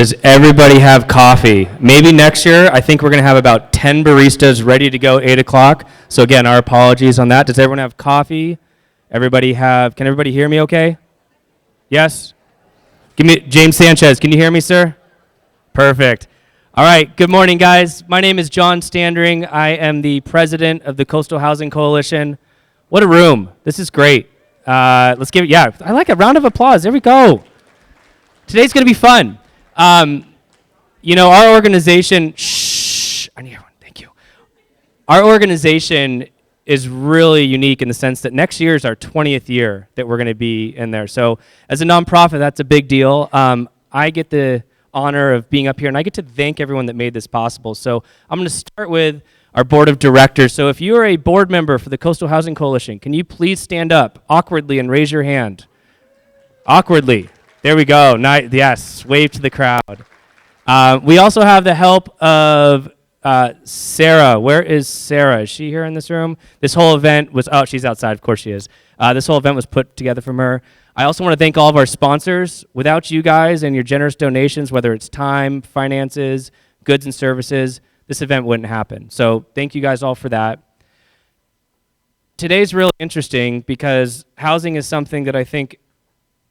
Does everybody have coffee? Maybe next year, I think we're going to have about 10 baristas ready to go 8 o'clock. So again, our apologies on that. Does everyone have coffee? Can everybody hear me okay? Yes? Give me, James Sanchez, can you hear me, sir? Perfect. All right, good morning, guys. My name is John Standring. I am the president of the Coastal Housing Coalition. What a room. This is great. Let's give it, yeah, I like a round of applause. There we go. Today's going to be fun. Our organization, I need everyone, thank you. Our organization is really unique in the sense that next year is our 20th year that we're going to be in there. So as a nonprofit, that's a big deal. I get the honor of being up here, and I get to thank everyone that made this possible. So I'm going to start with our board of directors. So if you are a board member for the Coastal Housing Coalition, can you please stand up awkwardly and raise your hand? Awkwardly. There we go. Yes, wave to the crowd. We also have the help of Sarah. Where is Sarah? Is she here in this room? This whole event was, she's outside. Of course she is. This whole event was put together from her. I also want to thank all of our sponsors. Without you guys and your generous donations, whether it's time, finances, goods and services, this event wouldn't happen. So thank you guys all for that. Today's really interesting because housing is something that I think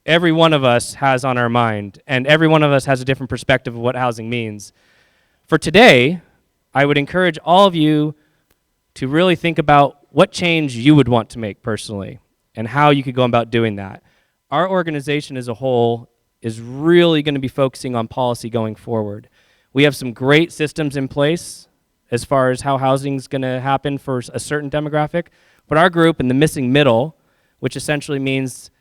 every one of us has on our mind, and every one of us has a different perspective of what housing means. For today, I would encourage all of you to really think about what change you would want to make personally and how you could go about doing that. Our organization as a whole is really going to be focusing on policy going forward. We have some great systems in place as far as how housing is going to happen for a certain demographic, but our group in the missing middle, which essentially means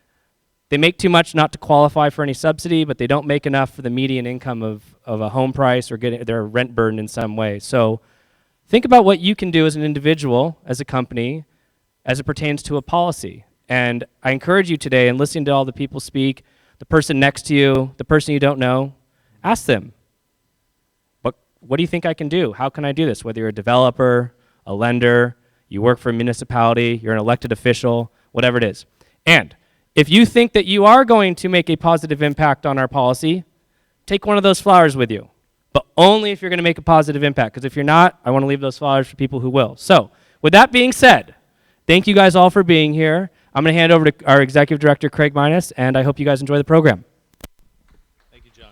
they make too much not to qualify for any subsidy, but they don't make enough for the median income of a home price or getting their rent burden in some way. So think about what you can do as an individual, as a company, as it pertains to a policy. And I encourage you today, in listening to all the people speak, the person next to you, the person you don't know, ask them, what do you think I can do? How can I do this? Whether you're a developer, a lender, you work for a municipality, you're an elected official, whatever it is. And if you think that you are going to make a positive impact on our policy, take one of those flowers with you, but only if you're going to make a positive impact, because if you're not, I want to leave those flowers for people who will. So with that being said, thank you guys all for being here. I'm going to hand over to our executive director, Craig Minus, and I hope you guys enjoy the program. Thank you, John.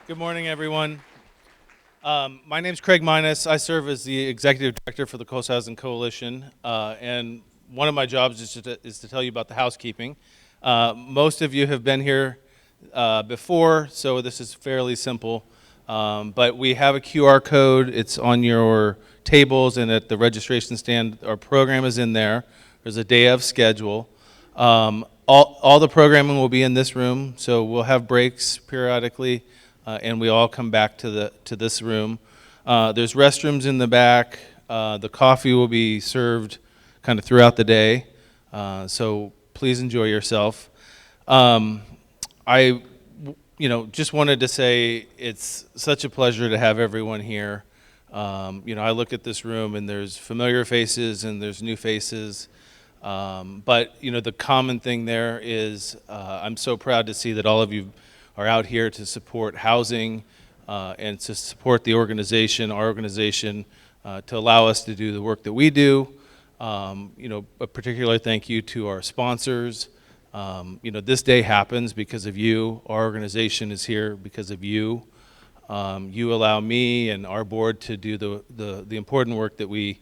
Good morning, everyone. My name's Craig Minus. I serve as the executive director for the Coastal Housing Coalition, and one of my jobs is to tell you about the housekeeping. Most of you have been here before, so this is fairly simple. But we have a QR code. It's on your tables and at the registration stand. Our program is in there. There's a day of schedule. All the programming will be in this room, so we'll have breaks periodically, and we all come back to this room. There's restrooms in the back. The coffee will be served kind of throughout the day, so please enjoy yourself. I just wanted to say it's such a pleasure to have everyone here. I look at this room and there's familiar faces and there's new faces, but the common thing there is I'm so proud to see that all of you are out here to support housing and to support the organization, our organization, to allow us to do the work that we do. A particular thank you to our sponsors. This day happens because of you. Our organization is here because of you. You allow me and our board to do the important work that we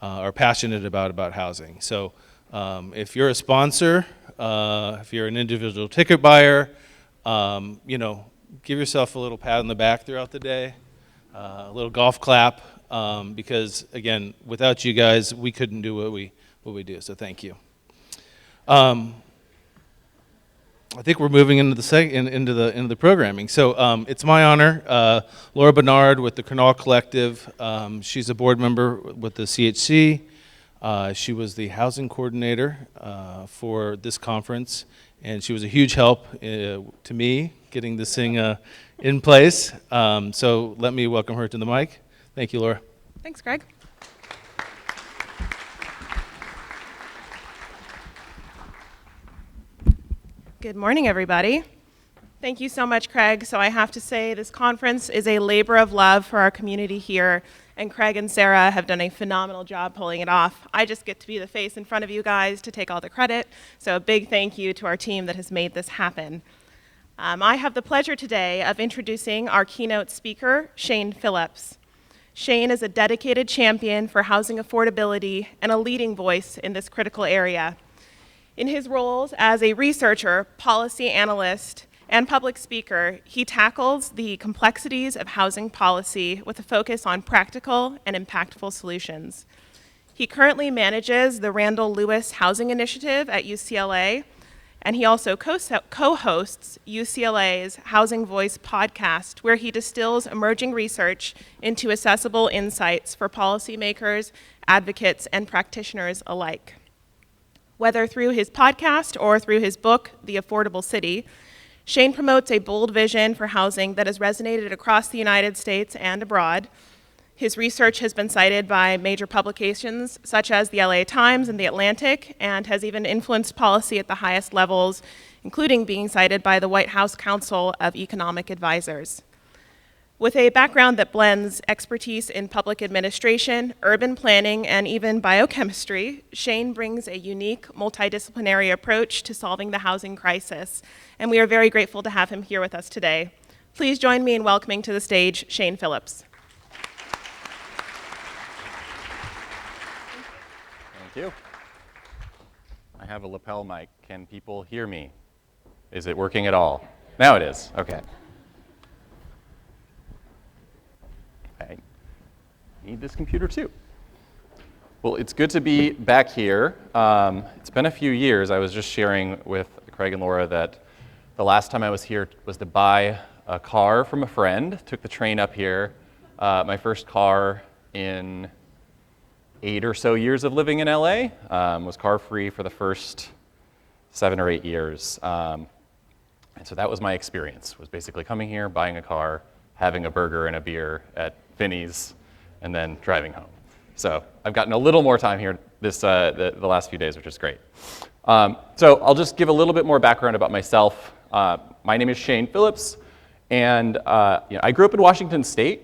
are passionate about housing. So if you're a sponsor, if you're an individual ticket buyer, give yourself a little pat on the back throughout the day, a little golf clap. Because again, without you guys, we couldn't do what we do. So thank you. I think we're moving into the programming. So it's my honor, Laura Bernard with the Canal Collective. She's a board member with the CHC. She was the housing coordinator for this conference, and she was a huge help to me getting this thing in place. So let me welcome her to the mic. Thank you, Laura. Thanks, Greg. Good morning, everybody. Thank you so much, Craig. So I have to say this conference is a labor of love for our community here, and Craig and Sarah have done a phenomenal job pulling it off. I just get to be the face in front of you guys to take all the credit, so a big thank you to our team that has made this happen. I have the pleasure today of introducing our keynote speaker, Shane Phillips. Shane is a dedicated champion for housing affordability and a leading voice in this critical area. In his roles as a researcher, policy analyst, and public speaker, he tackles the complexities of housing policy with a focus on practical and impactful solutions. He currently manages the Randall Lewis Housing Initiative at UCLA, and he also co-hosts UCLA's Housing Voice podcast, where he distills emerging research into accessible insights for policymakers, advocates, and practitioners alike. Whether through his podcast or through his book, The Affordable City, Shane promotes a bold vision for housing that has resonated across the United States and abroad. His research has been cited by major publications such as the LA Times and The Atlantic, and has even influenced policy at the highest levels, including being cited by the White House Council of Economic Advisors. With a background that blends expertise in public administration, urban planning, and even biochemistry, Shane brings a unique multidisciplinary approach to solving the housing crisis, and we are very grateful to have him here with us today. Please join me in welcoming to the stage Shane Phillips. Thank you. I have a lapel mic. Can people hear me? Is it working at all? Now it is. Okay. I need this computer too. Well, it's good to be back here. It's been a few years. I was just sharing with Craig and Laura that the last time I was here was to buy a car from a friend. Took the train up here. My first car in 8 or so years of living in LA. Was car-free for the first 7 or 8 years. And so that was my experience, was basically coming here, buying a car, having a burger and a beer at Finney's, and then driving home. So I've gotten a little more time here the last few days, which is great. So I'll just give a little bit more background about myself. My name is Shane Phillips, and I grew up in Washington State,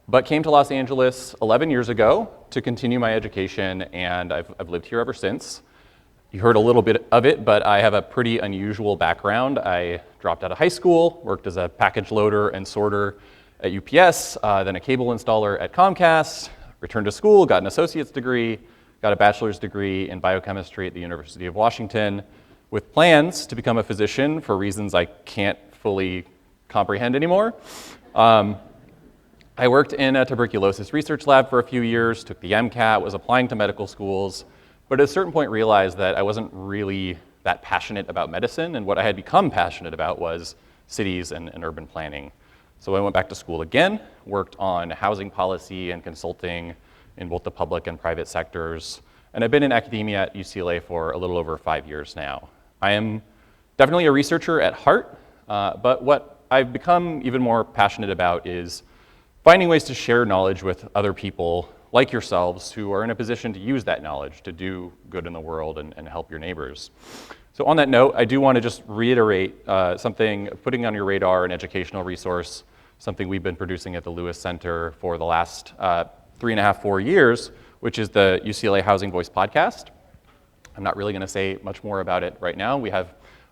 but came to Los Angeles 11 years ago to continue my education, and I've lived here ever since. You heard a little bit of it, but I have a pretty unusual background. I dropped out of high school, worked as a package loader and sorter at UPS, then a cable installer at Comcast, returned to school, got an associate's degree, got a bachelor's degree in biochemistry at the University of Washington, with plans to become a physician for reasons I can't fully comprehend anymore. I worked in a tuberculosis research lab for a few years, took the MCAT, was applying to medical schools, but at a certain point realized that I wasn't really that passionate about medicine, and what I had become passionate about was cities and urban planning. So I went back to school again, worked on housing policy and consulting in both the public and private sectors, and I've been in academia at UCLA for a little over 5 years now. I am definitely a researcher at heart, but what I've become even more passionate about is finding ways to share knowledge with other people like yourselves who are in a position to use that knowledge to do good in the world and help your neighbors. So on that note, I do want to just reiterate something, putting on your radar, an educational resource, something we've been producing at the Lewis Center for the last 3.5, 4 years, which is the UCLA Housing Voice podcast. I'm not really going to say much more about it right now.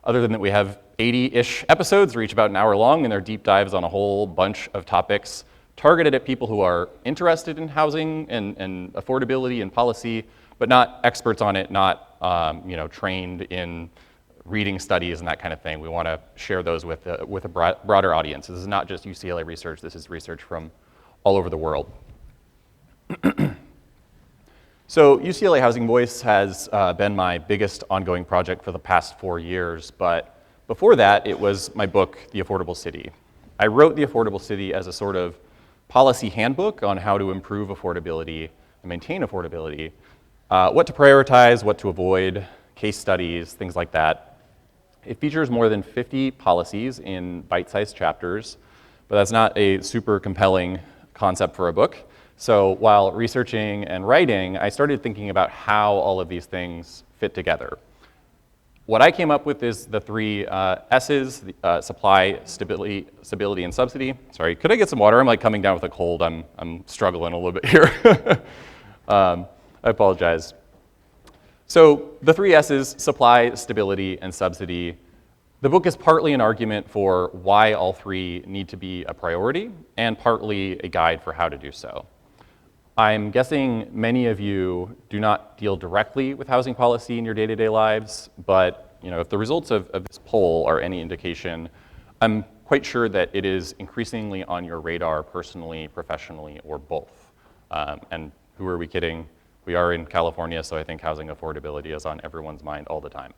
Other than that, we have 80-ish episodes, they're each about an hour long, and they're deep dives on a whole bunch of topics targeted at people who are interested in housing and affordability and policy, but not experts on it, not trained in reading studies and that kind of thing. We want to share those with a broader audience. This is not just UCLA research, this is research from all over the world. So UCLA Housing Voice has been my biggest ongoing project for the past 4 years, but before that, it was my book, The Affordable City. I wrote The Affordable City as a sort of policy handbook on how to improve affordability and maintain affordability, what to prioritize, what to avoid, case studies, things like that. It features more than 50 policies in bite-sized chapters, but that's not a super compelling concept for a book. So while researching and writing, I started thinking about how all of these things fit together. what I came up with is the three S's, supply, stability, and subsidy. Sorry, could I get some water? I'm like coming down with a cold. I'm struggling a little bit here. I apologize. So the three S's, supply, stability, and subsidy. The book is partly an argument for why all three need to be a priority, and partly a guide for how to do so. I'm guessing many of you do not deal directly with housing policy in your day-to-day lives, but if the results of this poll are any indication, I'm quite sure that it is increasingly on your radar personally, professionally, or both. And who are we kidding? We are in California, so I think housing affordability is on everyone's mind all the time.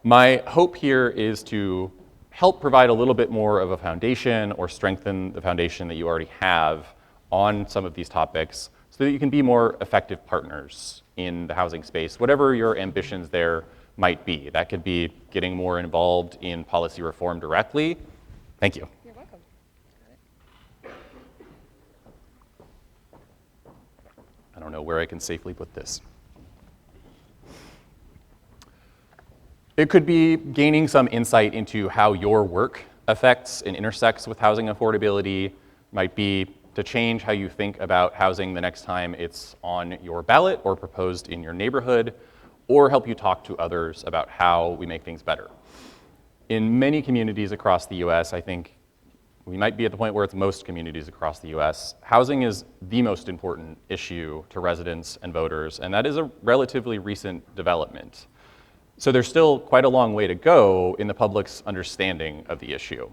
My hope here is to help provide a little bit more of a foundation or strengthen the foundation that you already have on some of these topics so that you can be more effective partners in the housing space, whatever your ambitions there might be. That could be getting more involved in policy reform directly. Thank you. You're welcome. I don't know where I can safely put this. It could be gaining some insight into how your work affects and intersects with housing affordability. Might be to change how you think about housing the next time it's on your ballot or proposed in your neighborhood, or help you talk to others about how we make things better. In many communities across the US, I think we might be at the point where it's most communities across the US, housing is the most important issue to residents and voters, and that is a relatively recent development. So there's still quite a long way to go in the public's understanding of the issue.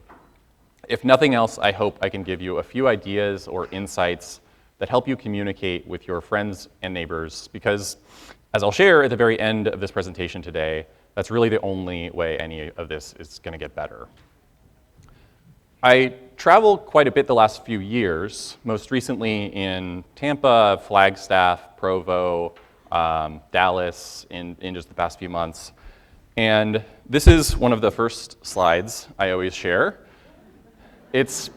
If nothing else, I hope I can give you a few ideas or insights that help you communicate with your friends and neighbors, because as I'll share at the very end of this presentation today, that's really the only way any of this is going to get better. I traveled quite a bit the last few years, most recently in Tampa, Flagstaff, Provo, Dallas in just the past few months. And this is one of the first slides I always share. It's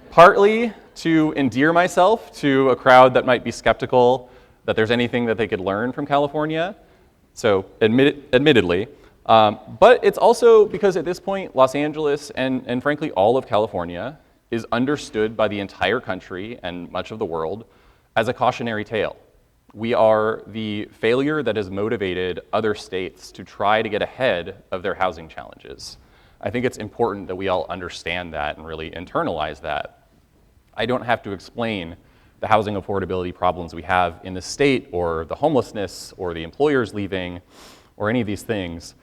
partly to endear myself to a crowd that might be skeptical that there's anything that they could learn from California, so admittedly. But it's also because at this point, Los Angeles and frankly all of California is understood by the entire country and much of the world as a cautionary tale. We are the failure that has motivated other states to try to get ahead of their housing challenges. I think it's important that we all understand that and really internalize that. I don't have to explain the housing affordability problems we have in the state, or the homelessness, or the employers leaving, or any of these things.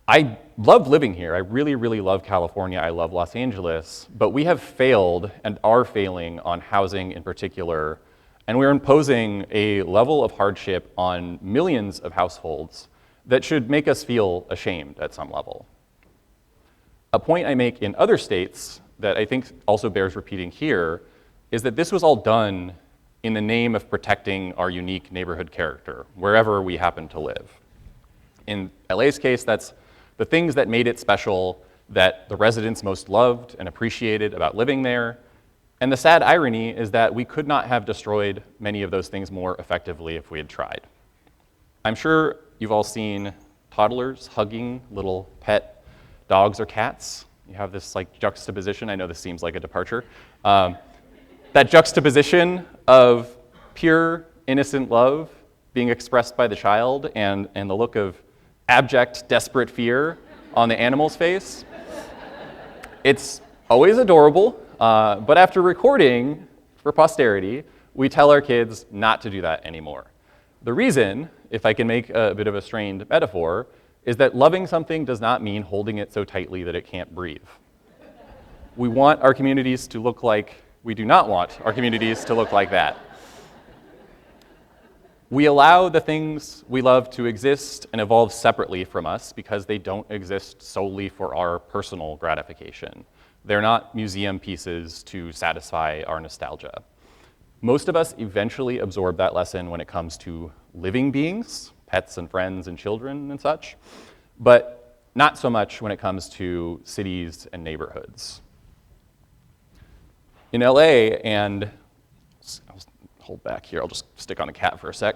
I love living here. I really, really love California. I love Los Angeles. But we have failed and are failing on housing in particular. And we're imposing a level of hardship on millions of households that should make us feel ashamed at some level. A point I make in other states that I think also bears repeating here is that this was all done in the name of protecting our unique neighborhood character, wherever we happen to live. In LA's case, that's the things that made it special, that the residents most loved and appreciated about living there. And the sad irony is that we could not have destroyed many of those things more effectively if we had tried. I'm sure you've all seen toddlers hugging little pet dogs or cats. You have this juxtaposition. I know this seems like a departure. That juxtaposition of pure, innocent love being expressed by the child and the look of abject, desperate fear on the animal's face. It's always adorable, but after recording for posterity, we tell our kids not to do that anymore. The reason, if I can make a bit of a strained metaphor, is that loving something does not mean holding it so tightly that it can't breathe. We want our communities to look like, we do not want our communities to look like that. We allow the things we love to exist and evolve separately from us because they don't exist solely for our personal gratification. They're not museum pieces to satisfy our nostalgia. Most of us eventually absorb that lesson when it comes to living beings, pets and friends and children and such, but not so much when it comes to cities and neighborhoods. In LA, and I'll hold back here, I'll just stick on the cat for a sec.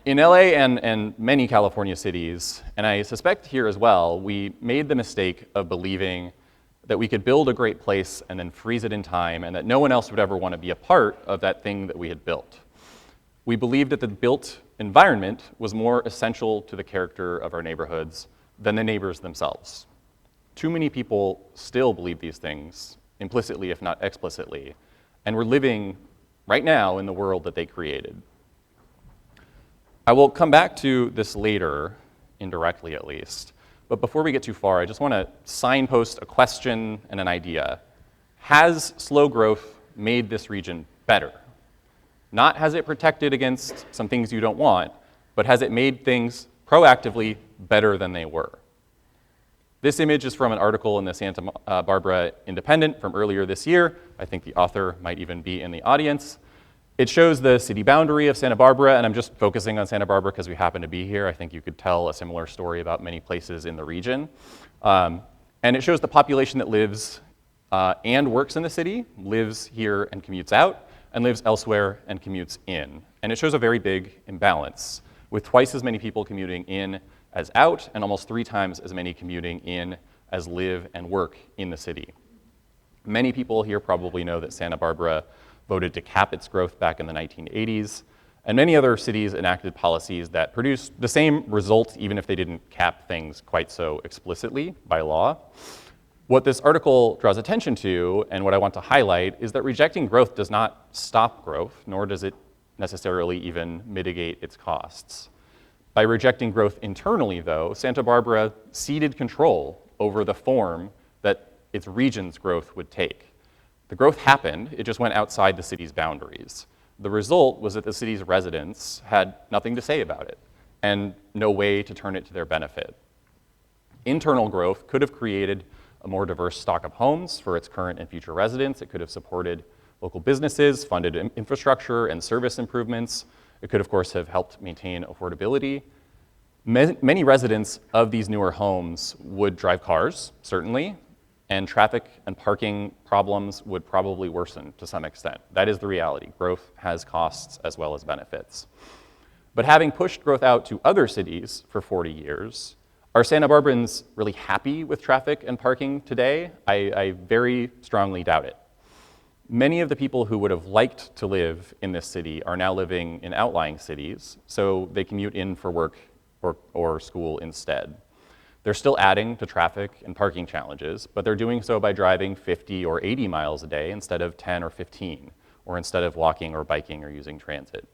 In LA and many California cities, and I suspect here as well, we made the mistake of believing that we could build a great place and then freeze it in time, and that no one else would ever want to be a part of that thing that we had built. We believed that the built environment was more essential to the character of our neighborhoods than the neighbors themselves. Too many people still believe these things, implicitly if not explicitly, and we're living right now in the world that they created. I will come back to this later, indirectly at least, but before we get too far, I just want to signpost a question and an idea. Has slow growth made this region better? Not has it protected against some things you don't want, but has it made things proactively better than they were? This image is from an article in the Santa Barbara Independent from earlier this year. I think the author might even be in the audience. It shows the city boundary of Santa Barbara, and I'm just focusing on Santa Barbara because we happen to be here. I think you could tell a similar story about many places in the region. And it shows the population that lives and works in the city, lives here and commutes out, and lives elsewhere and commutes in. And it shows a very big imbalance, with twice as many people commuting in as out, and almost 3 times as many commuting in as live and work in the city. Many people here probably know that Santa Barbara voted to cap its growth back in the 1980s, and many other cities enacted policies that produced the same result even if they didn't cap things quite so explicitly by law. What this article draws attention to, and what I want to highlight, is that rejecting growth does not stop growth, nor does it necessarily even mitigate its costs. By rejecting growth internally, though, Santa Barbara ceded control over the form that its region's growth would take. The growth happened, it just went outside the city's boundaries. The result was that the city's residents had nothing to say about it, and no way to turn it to their benefit. Internal growth could have created a more diverse stock of homes for its current and future residents. It could have supported local businesses, funded infrastructure and service improvements. It could, of course, have helped maintain affordability. Many residents of these newer homes would drive cars, certainly, and traffic and parking problems would probably worsen to some extent. That is the reality. Growth has costs as well as benefits. But having pushed growth out to other cities for 40 years, are Santa Barbarans really happy with traffic and parking today? I very strongly doubt it. Many of the people who would have liked to live in this city are now living in outlying cities, so they commute in for work or school instead. They're still adding to traffic and parking challenges, but they're doing so by driving 50 or 80 miles a day instead of 10 or 15, or instead of walking or biking or using transit.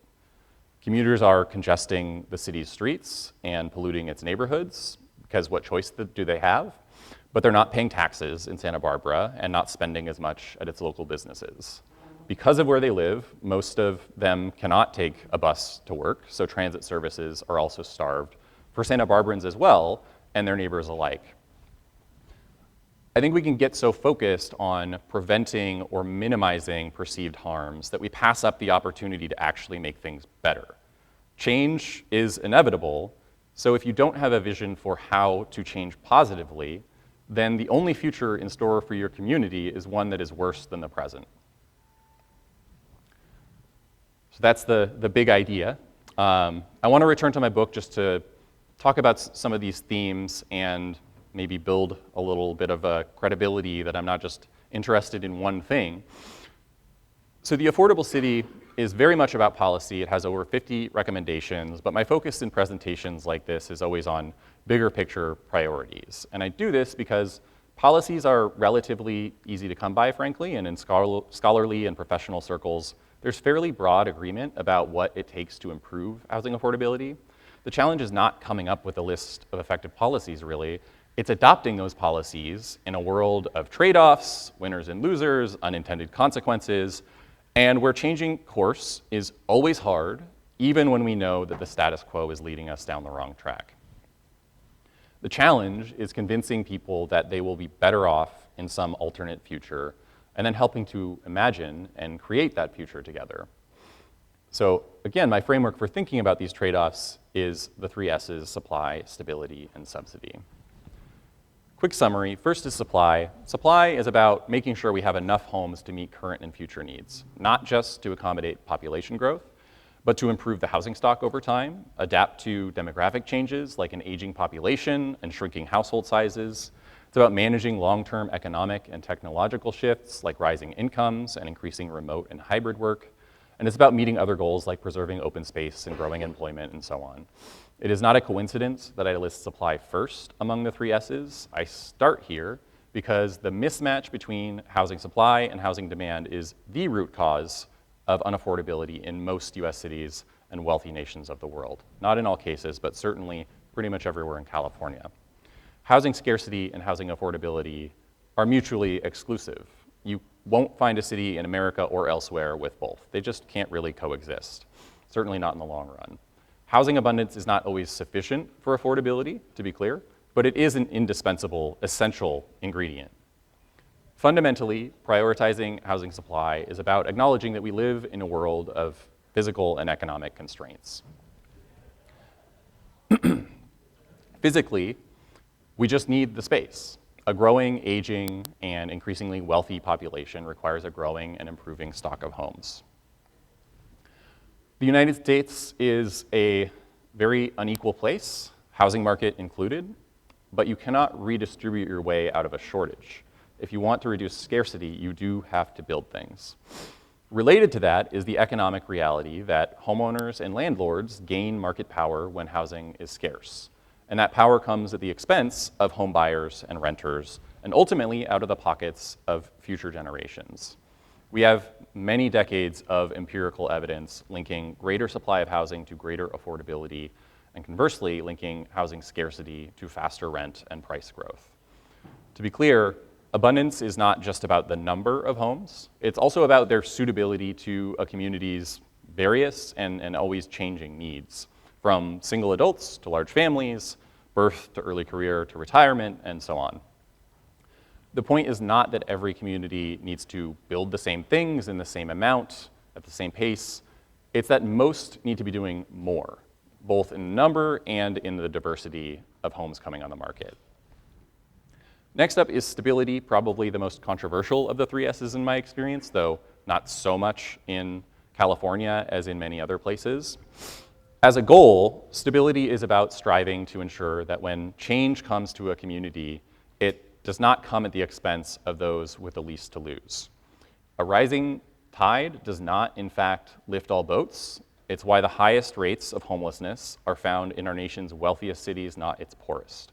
Commuters are congesting the city's streets and polluting its neighborhoods, because what choice do they have? But they're not paying taxes in Santa Barbara and not spending as much at its local businesses. Because of where they live, most of them cannot take a bus to work, so transit services are also starved for Santa Barbarans as well, and their neighbors alike. I think we can get so focused on preventing or minimizing perceived harms that we pass up the opportunity to actually make things better. Change is inevitable, so if you don't have a vision for how to change positively, then the only future in store for your community is one that is worse than the present. So that's the big idea. I want to return to my book just to talk about some of these themes and maybe build a little bit of a credibility that I'm not just interested in one thing. So the Affordable City is very much about policy. It has over 50 recommendations, but my focus in presentations like this is always on bigger picture priorities. And I do this because policies are relatively easy to come by, frankly, and in scholarly and professional circles, there's fairly broad agreement about what it takes to improve housing affordability. The challenge is not coming up with a list of effective policies, really. It's adopting those policies in a world of trade-offs, winners and losers, unintended consequences, and where changing course is always hard, even when we know that the status quo is leading us down the wrong track. The challenge is convincing people that they will be better off in some alternate future, and then helping to imagine and create that future together. So again, my framework for thinking about these trade-offs is the 3 S's: supply, stability, and subsidy. Quick summary, first is supply. Supply is about making sure we have enough homes to meet current and future needs, not just to accommodate population growth, but to improve the housing stock over time, adapt to demographic changes like an aging population and shrinking household sizes. It's about managing long-term economic and technological shifts like rising incomes and increasing remote and hybrid work. And it's about meeting other goals like preserving open space and growing employment and so on. It is not a coincidence that I list supply first among the 3 S's. I start here because the mismatch between housing supply and housing demand is the root cause of unaffordability in most US cities and wealthy nations of the world. Not in all cases, but certainly pretty much everywhere in California. Housing scarcity and housing affordability are mutually exclusive. You won't find a city in America or elsewhere with both. They just can't really coexist, certainly not in the long run. Housing abundance is not always sufficient for affordability, to be clear, but it is an indispensable, essential ingredient. Fundamentally, prioritizing housing supply is about acknowledging that we live in a world of physical and economic constraints. Physically, we just need the space. A growing, aging, and increasingly wealthy population requires a growing and improving stock of homes. The United States is a very unequal place, housing market included, but you cannot redistribute your way out of a shortage. If you want to reduce scarcity, you do have to build things. Related to that is the economic reality that homeowners and landlords gain market power when housing is scarce. And that power comes at the expense of home buyers and renters, and ultimately out of the pockets of future generations. We have many decades of empirical evidence linking greater supply of housing to greater affordability, and conversely, linking housing scarcity to faster rent and price growth. To be clear, abundance is not just about the number of homes, it's also about their suitability to a community's various and always changing needs, from single adults to large families, birth to early career to retirement, and so on. The point is not that every community needs to build the same things in the same amount, at the same pace. It's that most need to be doing more, both in number and in the diversity of homes coming on the market. Next up is stability, probably the most controversial of the 3 S's in my experience, though not so much in California as in many other places. As a goal, stability is about striving to ensure that when change comes to a community, it does not come at the expense of those with the least to lose. A rising tide does not, in fact, lift all boats. It's why the highest rates of homelessness are found in our nation's wealthiest cities, not its poorest.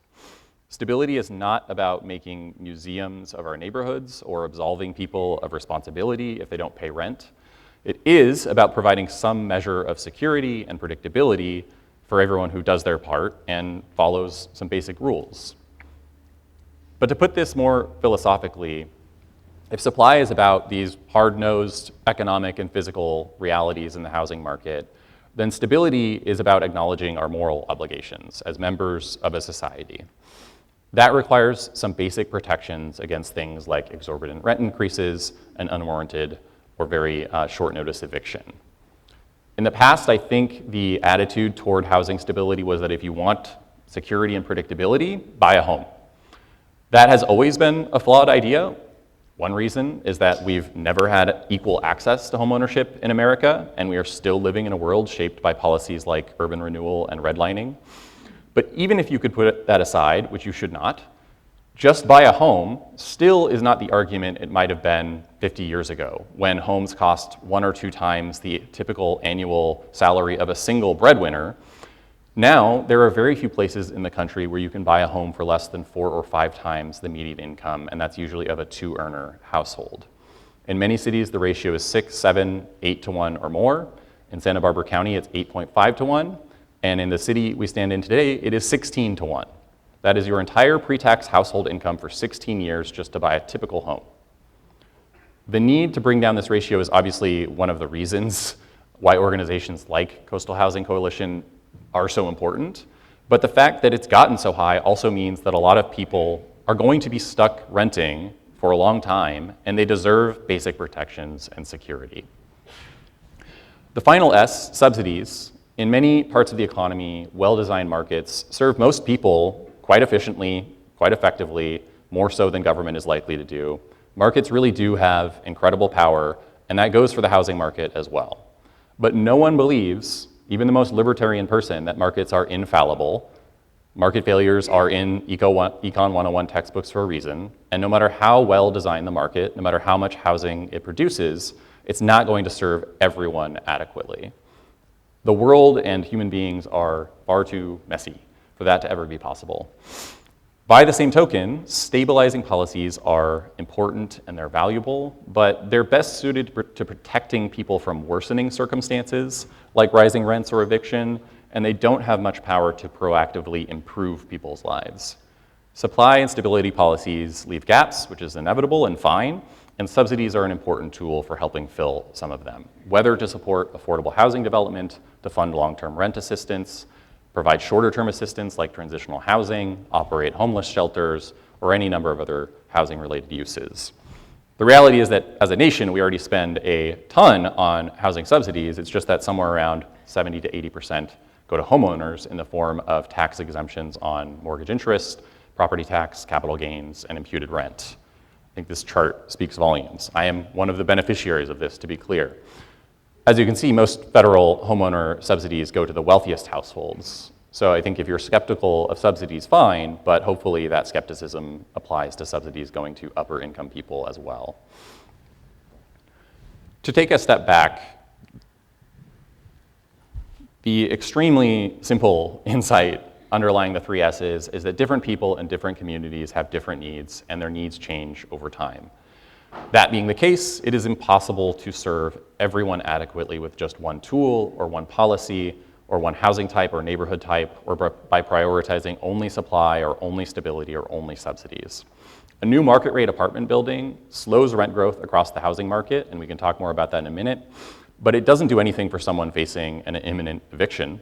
Stability is not about making museums of our neighborhoods or absolving people of responsibility if they don't pay rent. It is about providing some measure of security and predictability for everyone who does their part and follows some basic rules. But to put this more philosophically, if supply is about these hard-nosed economic and physical realities in the housing market, then stability is about acknowledging our moral obligations as members of a society. That requires some basic protections against things like exorbitant rent increases and unwarranted or very short notice eviction. In the past, I think the attitude toward housing stability was that if you want security and predictability, buy a home. That has always been a flawed idea. One reason is that we've never had equal access to homeownership in America, and we are still living in a world shaped by policies like urban renewal and redlining. But even if you could put that aside, which you should not, just buy a home still is not the argument it might have been 50 years ago, when homes cost 1 or 2 times the typical annual salary of a single breadwinner. Now, there are very few places in the country where you can buy a home for less than 4 or 5 times the median income, and that's usually of a 2-earner household. In many cities, the ratio is 6, 7, 8 to 1 or more. In Santa Barbara County, it's 8.5 to 1. And in the city we stand in today, it is 16 to 1. That is your entire pre-tax household income for 16 years just to buy a typical home. The need to bring down this ratio is obviously one of the reasons why organizations like Coastal Housing Coalition are so important. But the fact that it's gotten so high also means that a lot of people are going to be stuck renting for a long time, and they deserve basic protections and security. The final S, subsidies. In many parts of the economy, well-designed markets serve most people quite efficiently, quite effectively, more so than government is likely to do. Markets really do have incredible power, and that goes for the housing market as well. But no one believes, even the most libertarian person, that markets are infallible. Market failures are in Econ 101 textbooks for a reason, and no matter how well designed the market, no matter how much housing it produces, it's not going to serve everyone adequately. The world and human beings are far too messy for that to ever be possible. By the same token, stabilizing policies are important and they're valuable, but they're best suited to protecting people from worsening circumstances, like rising rents or eviction, and they don't have much power to proactively improve people's lives. Supply and stability policies leave gaps, which is inevitable and fine, and subsidies are an important tool for helping fill some of them, whether to support affordable housing development, to fund long-term rent assistance, provide shorter-term assistance like transitional housing, operate homeless shelters, or any number of other housing-related uses. The reality is that as a nation, we already spend a ton on housing subsidies. It's just that somewhere around 70 to 80% go to homeowners in the form of tax exemptions on mortgage interest, property tax, capital gains, and imputed rent. I think this chart speaks volumes. I am one of the beneficiaries of this, to be clear. As you can see, most federal homeowner subsidies go to the wealthiest households. So I think if you're skeptical of subsidies, fine, but hopefully that skepticism applies to subsidies going to upper income people as well. To take a step back, the extremely simple insight underlying the 3 S's is that different people in different communities have different needs, and their needs change over time. That being the case, it is impossible to serve everyone adequately with just one tool or one policy or one housing type or neighborhood type, or by prioritizing only supply or only stability or only subsidies. A new market rate apartment building slows rent growth across the housing market, and we can talk more about that in a minute, but it doesn't do anything for someone facing an imminent eviction.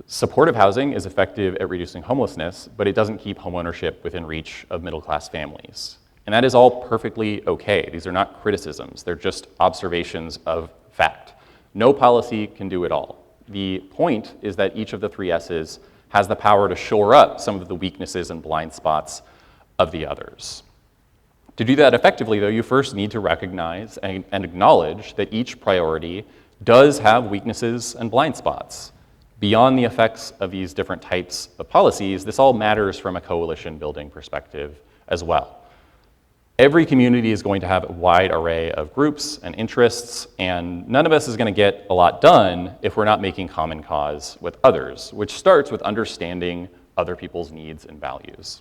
Supportive housing is effective at reducing homelessness, but it doesn't keep homeownership within reach of middle-class families. And that is all perfectly okay. These are not criticisms. They're just observations of fact. No policy can do it all. The point is that each of the 3 S's has the power to shore up some of the weaknesses and blind spots of the others. To do that effectively, though, you first need to recognize and acknowledge that each priority does have weaknesses and blind spots. Beyond the effects of these different types of policies, this all matters from a coalition building perspective as well. Every community is going to have a wide array of groups and interests, and none of us is going to get a lot done if we're not making common cause with others, which starts with understanding other people's needs and values.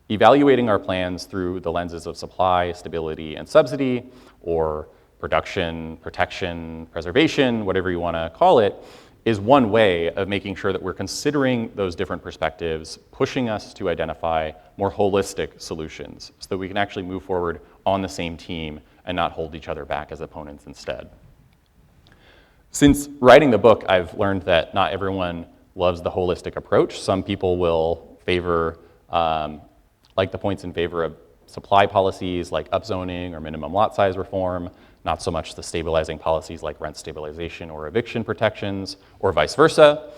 Evaluating our plans through the lenses of supply, stability, and subsidy, or production, protection, preservation, whatever you want to call it, is one way of making sure that we're considering those different perspectives, pushing us to identify more holistic solutions so that we can actually move forward on the same team and not hold each other back as opponents instead. Since writing the book, I've learned that not everyone loves the holistic approach. Some people will favor, like the points in favor of supply policies like upzoning or minimum lot size reform, not so much the stabilizing policies like rent stabilization or eviction protections, or vice versa.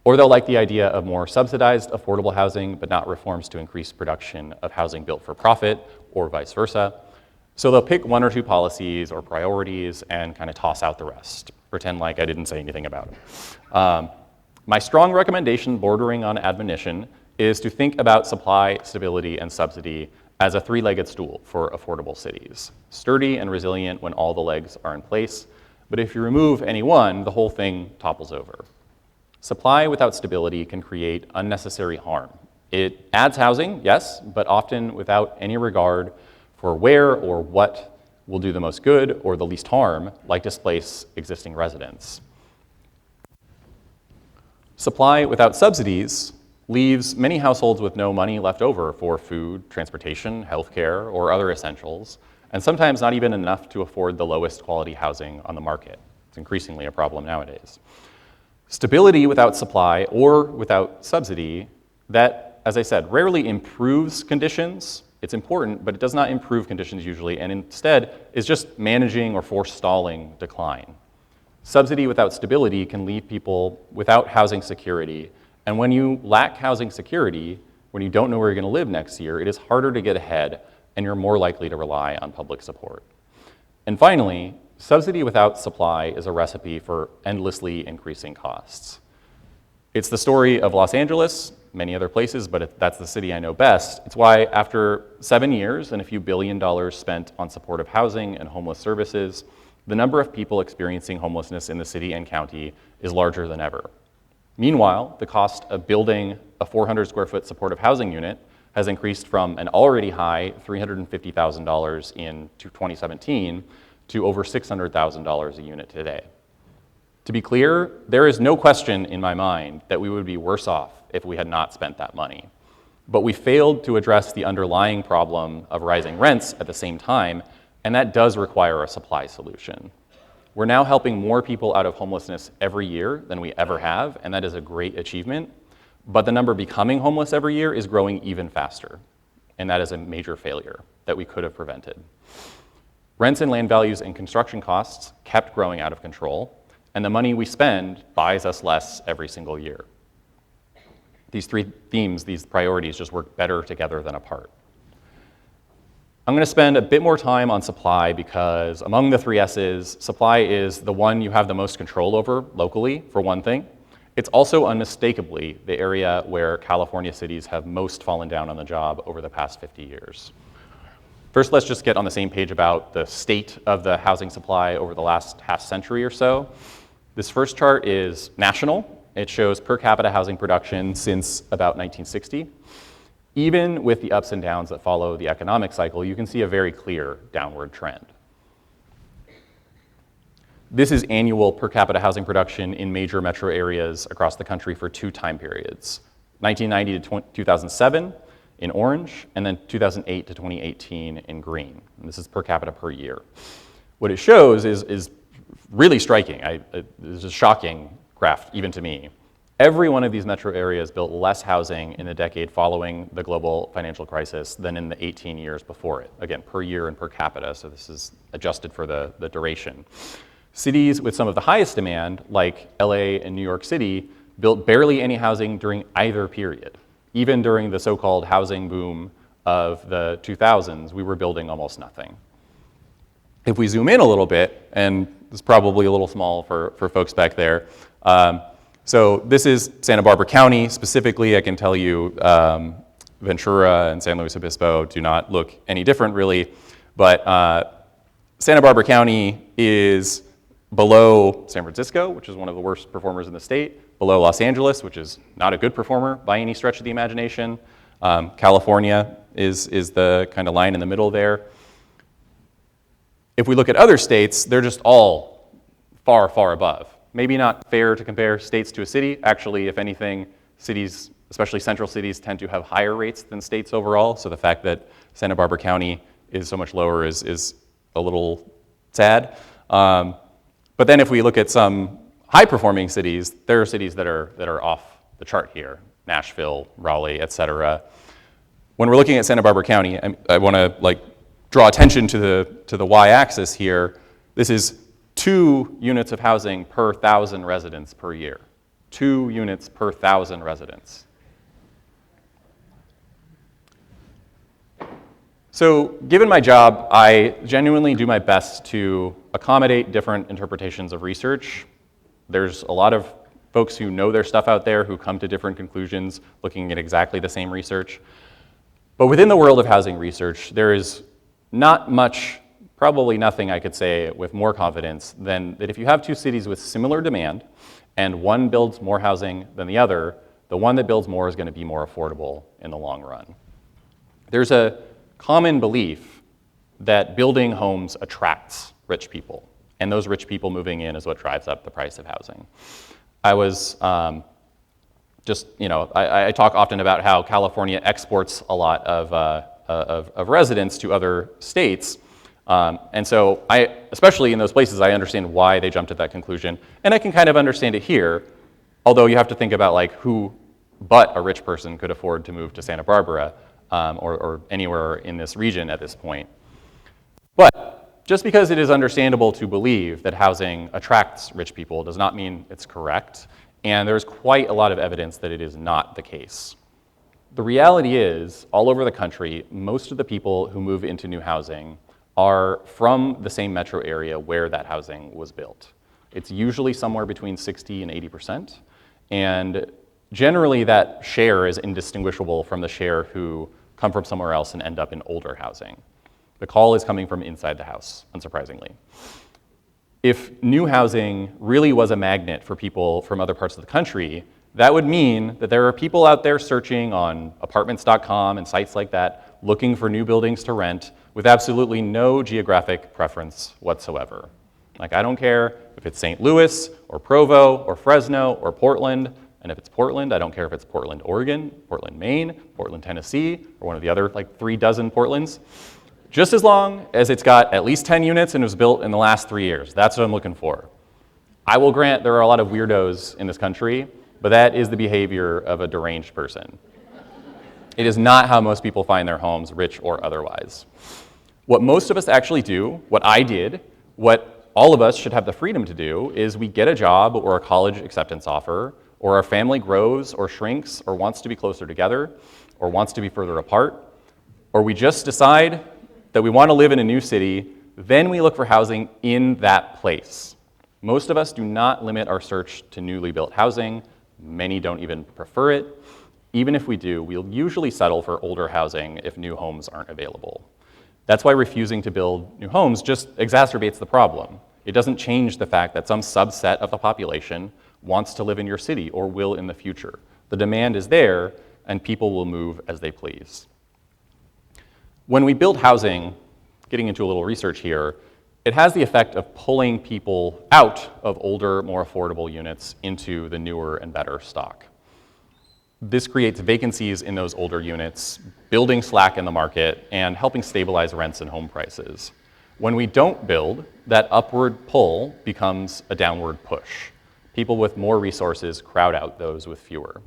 Or they'll like the idea of more subsidized affordable housing, but not reforms to increase production of housing built for profit, or vice versa. So they'll pick 1 or 2 policies or priorities and kind of toss out the rest, pretend like I didn't say anything about it. My strong recommendation, bordering on admonition, is to think about supply, stability, and subsidy as a 3-legged stool for affordable cities. Sturdy and resilient when all the legs are in place, but if you remove any one, the whole thing topples over. Supply without stability can create unnecessary harm. It adds housing, yes, but often without any regard for where or what will do the most good or the least harm, like displace existing residents. Supply without subsidies leaves many households with no money left over for food, transportation, healthcare, or other essentials, and sometimes not even enough to afford the lowest quality housing on the market. It's increasingly a problem nowadays. Stability without supply or without subsidy, that, as I said, rarely improves conditions. It's important, but it does not improve conditions usually, and instead is just managing or forestalling decline. Subsidy without stability can leave people without housing security. And when you lack housing security, when you don't know where you're going to live next year, it is harder to get ahead, and you're more likely to rely on public support. And finally, subsidy without supply is a recipe for endlessly increasing costs. It's the story of Los Angeles, many other places, but that's the city I know best. It's why after 7 years and a few $1 billion spent on supportive housing and homeless services, the number of people experiencing homelessness in the city and county is larger than ever. Meanwhile, the cost of building a 400 square foot supportive housing unit has increased from an already high $350,000 in 2017 to over $600,000 a unit today. To be clear, there is no question in my mind that we would be worse off if we had not spent that money. But we failed to address the underlying problem of rising rents at the same time, and that does require a supply solution. We're now helping more people out of homelessness every year than we ever have, and that is a great achievement. But the number becoming homeless every year is growing even faster, and that is a major failure that we could have prevented. Rents and land values and construction costs kept growing out of control, and the money we spend buys us less every single year. These three themes, these priorities, just work better together than apart. I'm going to spend a bit more time on supply because among the three S's, supply is the one you have the most control over locally, for one thing. It's also unmistakably the area where California cities have most fallen down on the job over the past 50 years. First, let's just get on the same page about the state of the housing supply over the last half century or so. This first chart is national. It shows per capita housing production since about 1960. Even with the ups and downs that follow the economic cycle, you can see a very clear downward trend. This is annual per capita housing production in major metro areas across the country for two time periods, 1990 to 2007 in orange, and then 2008 to 2018 in green. And this is per capita per year. What it shows is really striking. It's a shocking graph, even to me. Every one of these metro areas built less housing in the decade following the global financial crisis than in the 18 years before it. Again, per year and per capita, so this is adjusted for the duration. Cities with some of the highest demand, like LA and New York City, built barely any housing during either period. Even during the so-called housing boom of the 2000s, we were building almost nothing. If we zoom in a little bit, and this is probably a little small for folks back there, so this is Santa Barbara County. Specifically, I can tell you Ventura and San Luis Obispo do not look any different really, but Santa Barbara County is below San Francisco, which is one of the worst performers in the state, below Los Angeles, which is not a good performer by any stretch of the imagination. California is the kind of line in the middle there. If we look at other states, they're just all far, far above. Maybe not fair to compare states to a city. Actually, if anything, cities, especially central cities, tend to have higher rates than states overall. So the fact that Santa Barbara County is so much lower is a little sad. But then if we look at some high-performing cities, there are cities that are off the chart here, Nashville, Raleigh, et cetera. When we're looking at Santa Barbara County, I want to draw attention to the y-axis here. This is 2 units of housing per 1,000 residents per year. 2 units per 1,000 residents. So given my job, I genuinely do my best to accommodate different interpretations of research. There's a lot of folks who know their stuff out there who come to different conclusions looking at exactly the same research. But within the world of housing research, there is not much, probably nothing I could say with more confidence than that if you have 2 cities with similar demand and one builds more housing than the other, the one that builds more is going to be more affordable in the long run. There's a common belief that building homes attracts rich people, and those rich people moving in is what drives up the price of housing. I was I talk often about how California exports a lot of residents to other states. And so especially in those places, I understand why they jumped to that conclusion. And I can kind of understand it here, although you have to think about who but a rich person could afford to move to Santa Barbara or anywhere in this region at this point. But just because it is understandable to believe that housing attracts rich people does not mean it's correct. And there's quite a lot of evidence that it is not the case. The reality is, all over the country, most of the people who move into new housing are from the same metro area where that housing was built. It's usually somewhere between 60 and 80%, and generally that share is indistinguishable from the share who come from somewhere else and end up in older housing. The call is coming from inside the house, unsurprisingly. If new housing really was a magnet for people from other parts of the country, that would mean that there are people out there searching on apartments.com and sites like that, looking for new buildings to rent with absolutely no geographic preference whatsoever. Like, I don't care if it's St. Louis or Provo or Fresno or Portland, and if it's Portland, I don't care if it's Portland, Oregon, Portland, Maine, Portland, Tennessee, or one of the other like 3 dozen Portlands. Just as long as it's got at least 10 units and was built in the last 3 years. That's what I'm looking for. I will grant there are a lot of weirdos in this country, but that is the behavior of a deranged person. It is not how most people find their homes, rich or otherwise. What most of us actually do, what I did, what all of us should have the freedom to do, is we get a job or a college acceptance offer, or our family grows or shrinks or wants to be closer together or wants to be further apart, or we just decide that we want to live in a new city, then we look for housing in that place. Most of us do not limit our search to newly built housing. Many don't even prefer it. Even if we do, we'll usually settle for older housing if new homes aren't available. That's why refusing to build new homes just exacerbates the problem. It doesn't change the fact that some subset of the population wants to live in your city or will in the future. The demand is there, and people will move as they please. When we build housing, getting into a little research here, it has the effect of pulling people out of older, more affordable units into the newer and better stock. This creates vacancies in those older units, building slack in the market, and helping stabilize rents and home prices. When we don't build, that upward pull becomes a downward push. People with more resources crowd out those with fewer.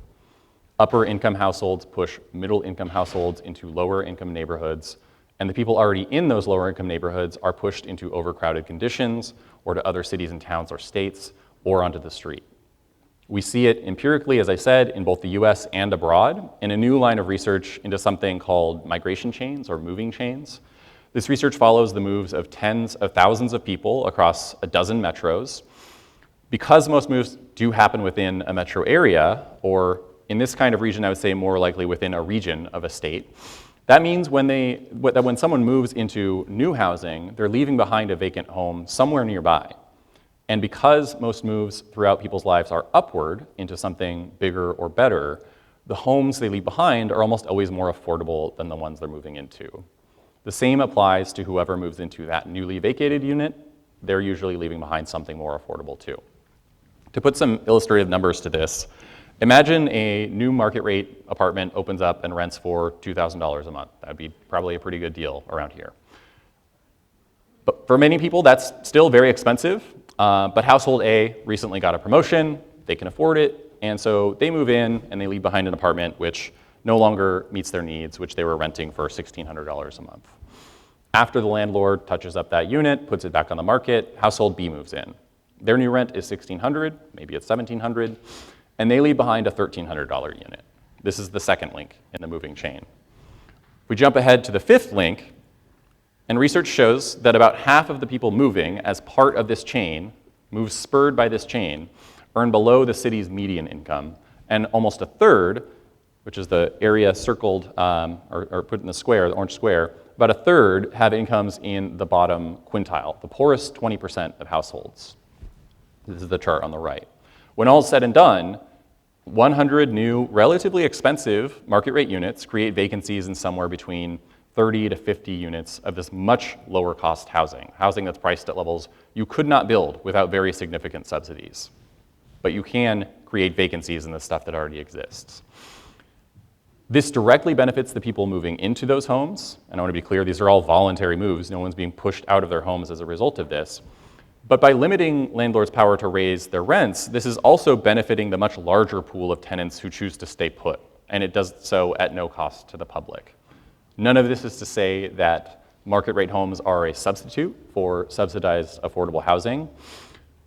Upper income households push middle income households into lower income neighborhoods, and the people already in those lower income neighborhoods are pushed into overcrowded conditions or to other cities and towns or states or onto the street. We see it empirically, as I said, in both the US and abroad, in a new line of research into something called migration chains or moving chains. This research follows the moves of tens of thousands of people across a dozen metros. Because most moves do happen within a metro area, or in this kind of region, I would say more likely within a region of a state, that means when someone moves into new housing, they're leaving behind a vacant home somewhere nearby. And because most moves throughout people's lives are upward into something bigger or better, the homes they leave behind are almost always more affordable than the ones they're moving into. The same applies to whoever moves into that newly vacated unit. They're usually leaving behind something more affordable too. To put some illustrative numbers to this, imagine a new market rate apartment opens up and rents for $2,000 a month. That would be probably a pretty good deal around here. But for many people, that's still very expensive. But household A recently got a promotion, they can afford it, and so they move in and they leave behind an apartment which no longer meets their needs, which they were renting for $1,600 a month. After the landlord touches up that unit, puts it back on the market, household B moves in. Their new rent is $1,600, maybe it's $1,700, and they leave behind a $1,300 unit. This is the second link in the moving chain. We jump ahead to the fifth link, and research shows that about half of the people moving as part of this chain, moves spurred by this chain, earn below the city's median income, and almost a third, which is the area circled or put in the square, the orange square, about a third have incomes in the bottom quintile, the poorest 20% of households. This is the chart on the right. When all is said and done, 100 new, relatively expensive market rate units create vacancies in somewhere between 30 to 50 units of this much lower cost housing that's priced at levels you could not build without very significant subsidies. But you can create vacancies in the stuff that already exists. This directly benefits the people moving into those homes, and I want to be clear, these are all voluntary moves. No one's being pushed out of their homes as a result of this. But by limiting landlords' power to raise their rents, this is also benefiting the much larger pool of tenants who choose to stay put, and it does so at no cost to the public. None of this is to say that market rate homes are a substitute for subsidized affordable housing.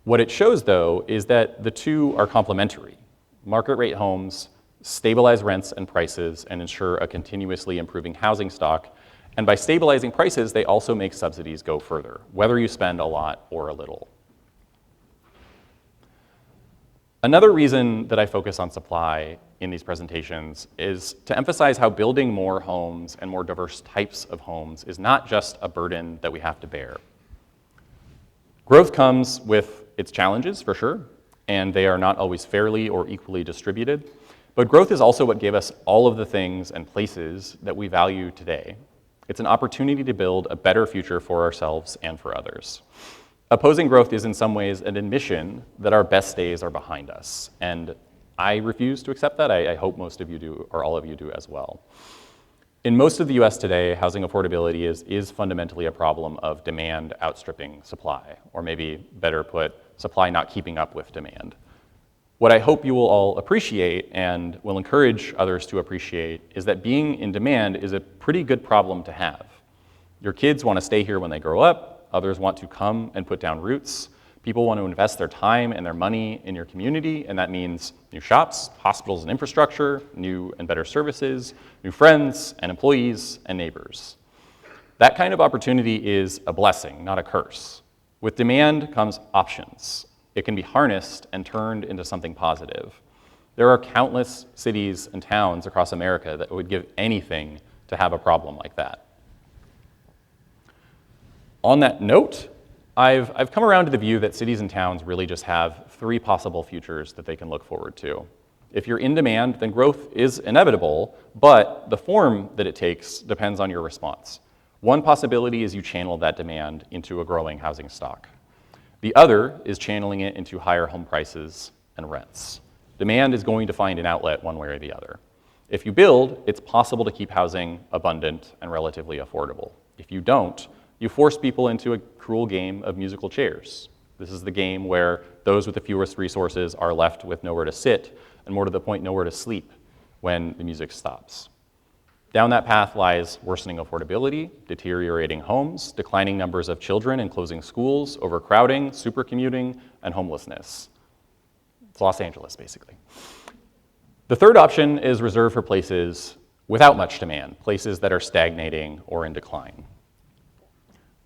What it shows, though, is that the two are complementary. Market rate homes stabilize rents and prices and ensure a continuously improving housing stock, And by stabilizing prices, they also make subsidies go further, whether you spend a lot or a little. Another reason that I focus on supply in these presentations is to emphasize how building more homes and more diverse types of homes is not just a burden that we have to bear. Growth comes with its challenges, for sure, and they are not always fairly or equally distributed. But growth is also what gave us all of the things and places that we value today. It's an opportunity to build a better future for ourselves and for others. Opposing growth is in some ways an admission that our best days are behind us, and I refuse to accept that. I hope most of you do, or all of you do as well. In most of the US today, housing affordability is fundamentally a problem of demand outstripping supply, or maybe better put, supply not keeping up with demand. What I hope you will all appreciate and will encourage others to appreciate is that being in demand is a pretty good problem to have. Your kids want to stay here when they grow up. Others want to come and put down roots. People want to invest their time and their money in your community, and that means new shops, hospitals and infrastructure, new and better services, new friends and employees and neighbors. That kind of opportunity is a blessing, not a curse. With demand comes options. It can be harnessed and turned into something positive. There are countless cities and towns across America that would give anything to have a problem like that. On that note, I've come around to the view that cities and towns really just have three possible futures that they can look forward to. If you're in demand, then growth is inevitable, but the form that it takes depends on your response. One possibility is you channel that demand into a growing housing stock. The other is channeling it into higher home prices and rents. Demand is going to find an outlet one way or the other. If you build, it's possible to keep housing abundant and relatively affordable. If you don't, you force people into a cruel game of musical chairs. This is the game where those with the fewest resources are left with nowhere to sit, and more to the point, nowhere to sleep when the music stops. Down that path lies worsening affordability, deteriorating homes, declining numbers of children and closing schools, overcrowding, supercommuting, and homelessness. It's Los Angeles, basically. The third option is reserved for places without much demand, places that are stagnating or in decline.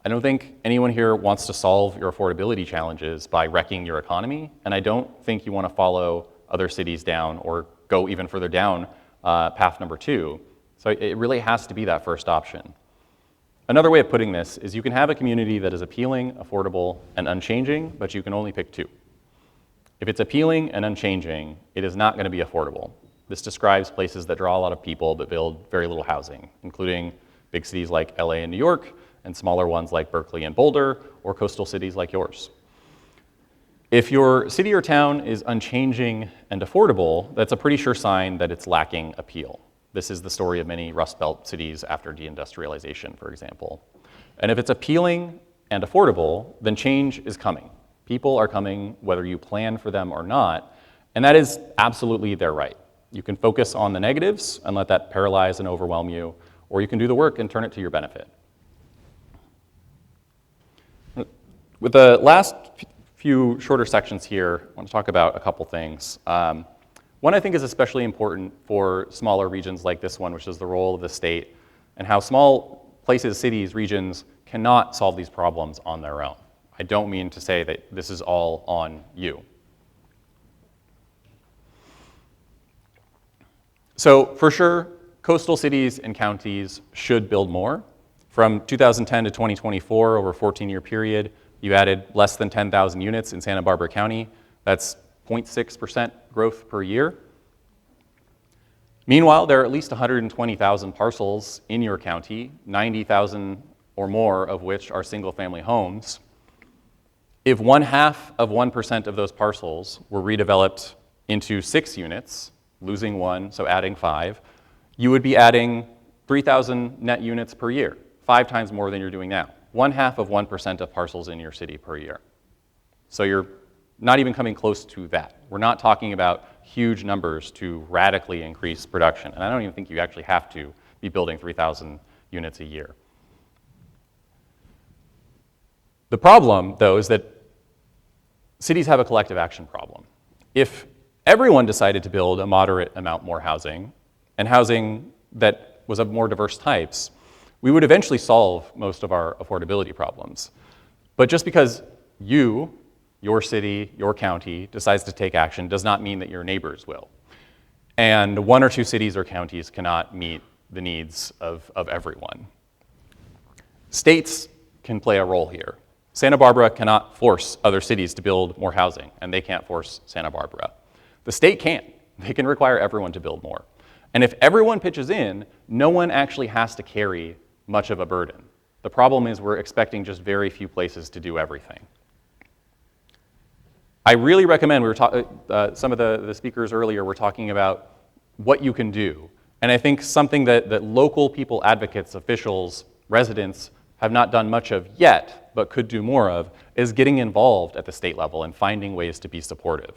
I don't think anyone here wants to solve your affordability challenges by wrecking your economy, and I don't think you want to follow other cities down or go even further down path number 2. So it really has to be that first option. Another way of putting this is you can have a community that is appealing, affordable, and unchanging, but you can only pick 2. If it's appealing and unchanging, it is not going to be affordable. This describes places that draw a lot of people but build very little housing, including big cities like LA and New York, and smaller ones like Berkeley and Boulder, or coastal cities like yours. If your city or town is unchanging and affordable, that's a pretty sure sign that it's lacking appeal. This is the story of many Rust Belt cities after deindustrialization, for example. And if it's appealing and affordable, then change is coming. People are coming whether you plan for them or not, and that is absolutely their right. You can focus on the negatives and let that paralyze and overwhelm you, or you can do the work and turn it to your benefit. With the last few shorter sections here, I want to talk about a couple things. One I think is especially important for smaller regions like this one, which is the role of the state, and how small places, cities, regions cannot solve these problems on their own. I don't mean to say that this is all on you. So for sure, coastal cities and counties should build more. From 2010 to 2024, over a 14-year period, you added less than 10,000 units in Santa Barbara County. That's 0.6% growth per year. Meanwhile, there are at least 120,000 parcels in your county, 90,000 or more of which are single-family homes. If 0.5% of those parcels were redeveloped into 6 units, losing 1, so adding 5, you would be adding 3,000 net units per year, 5 times more than you're doing now. 0.5% of parcels in your city per year. So you're not even coming close to that. We're not talking about huge numbers to radically increase production. And I don't even think you actually have to be building 3,000 units a year. The problem, though, is that cities have a collective action problem. If everyone decided to build a moderate amount more housing, and housing that was of more diverse types, we would eventually solve most of our affordability problems. But just because you, your city, your county decides to take action does not mean that your neighbors will. And 1 or 2 cities or counties cannot meet the needs of everyone. States can play a role here. Santa Barbara cannot force other cities to build more housing, and they can't force Santa Barbara. The state can. They can require everyone to build more. And if everyone pitches in, no one actually has to carry much of a burden. The problem is we're expecting just very few places to do everything. I really recommend, some of the speakers earlier were talking about what you can do. And I think something that local people, advocates, officials, residents have not done much of yet, but could do more of, is getting involved at the state level and finding ways to be supportive.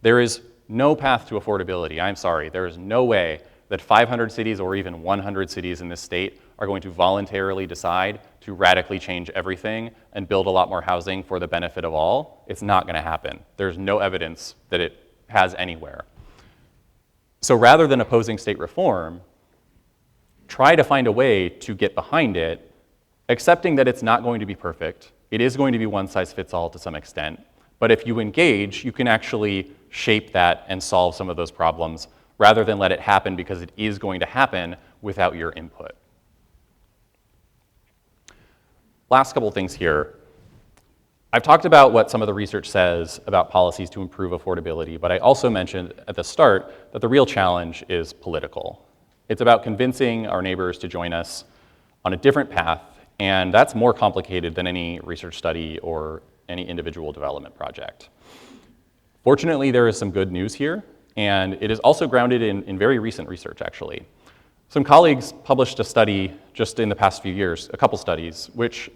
There is no path to affordability. I'm sorry, there is no way that 500 cities or even 100 cities in this state are going to voluntarily decide to radically change everything and build a lot more housing for the benefit of all. It's not going to happen. There's no evidence that it has anywhere. So rather than opposing state reform, try to find a way to get behind it, accepting that it's not going to be perfect. It is going to be one size fits all to some extent. But if you engage, you can actually shape that and solve some of those problems rather than let it happen because it is going to happen without your input. Last couple things here. I've talked about what some of the research says about policies to improve affordability, but I also mentioned at the start that the real challenge is political. It's about convincing our neighbors to join us on a different path, and that's more complicated than any research study or any individual development project. Fortunately, there is some good news here, and it is also grounded in very recent research, actually. Some colleagues published a study just in the past few years, a couple studies,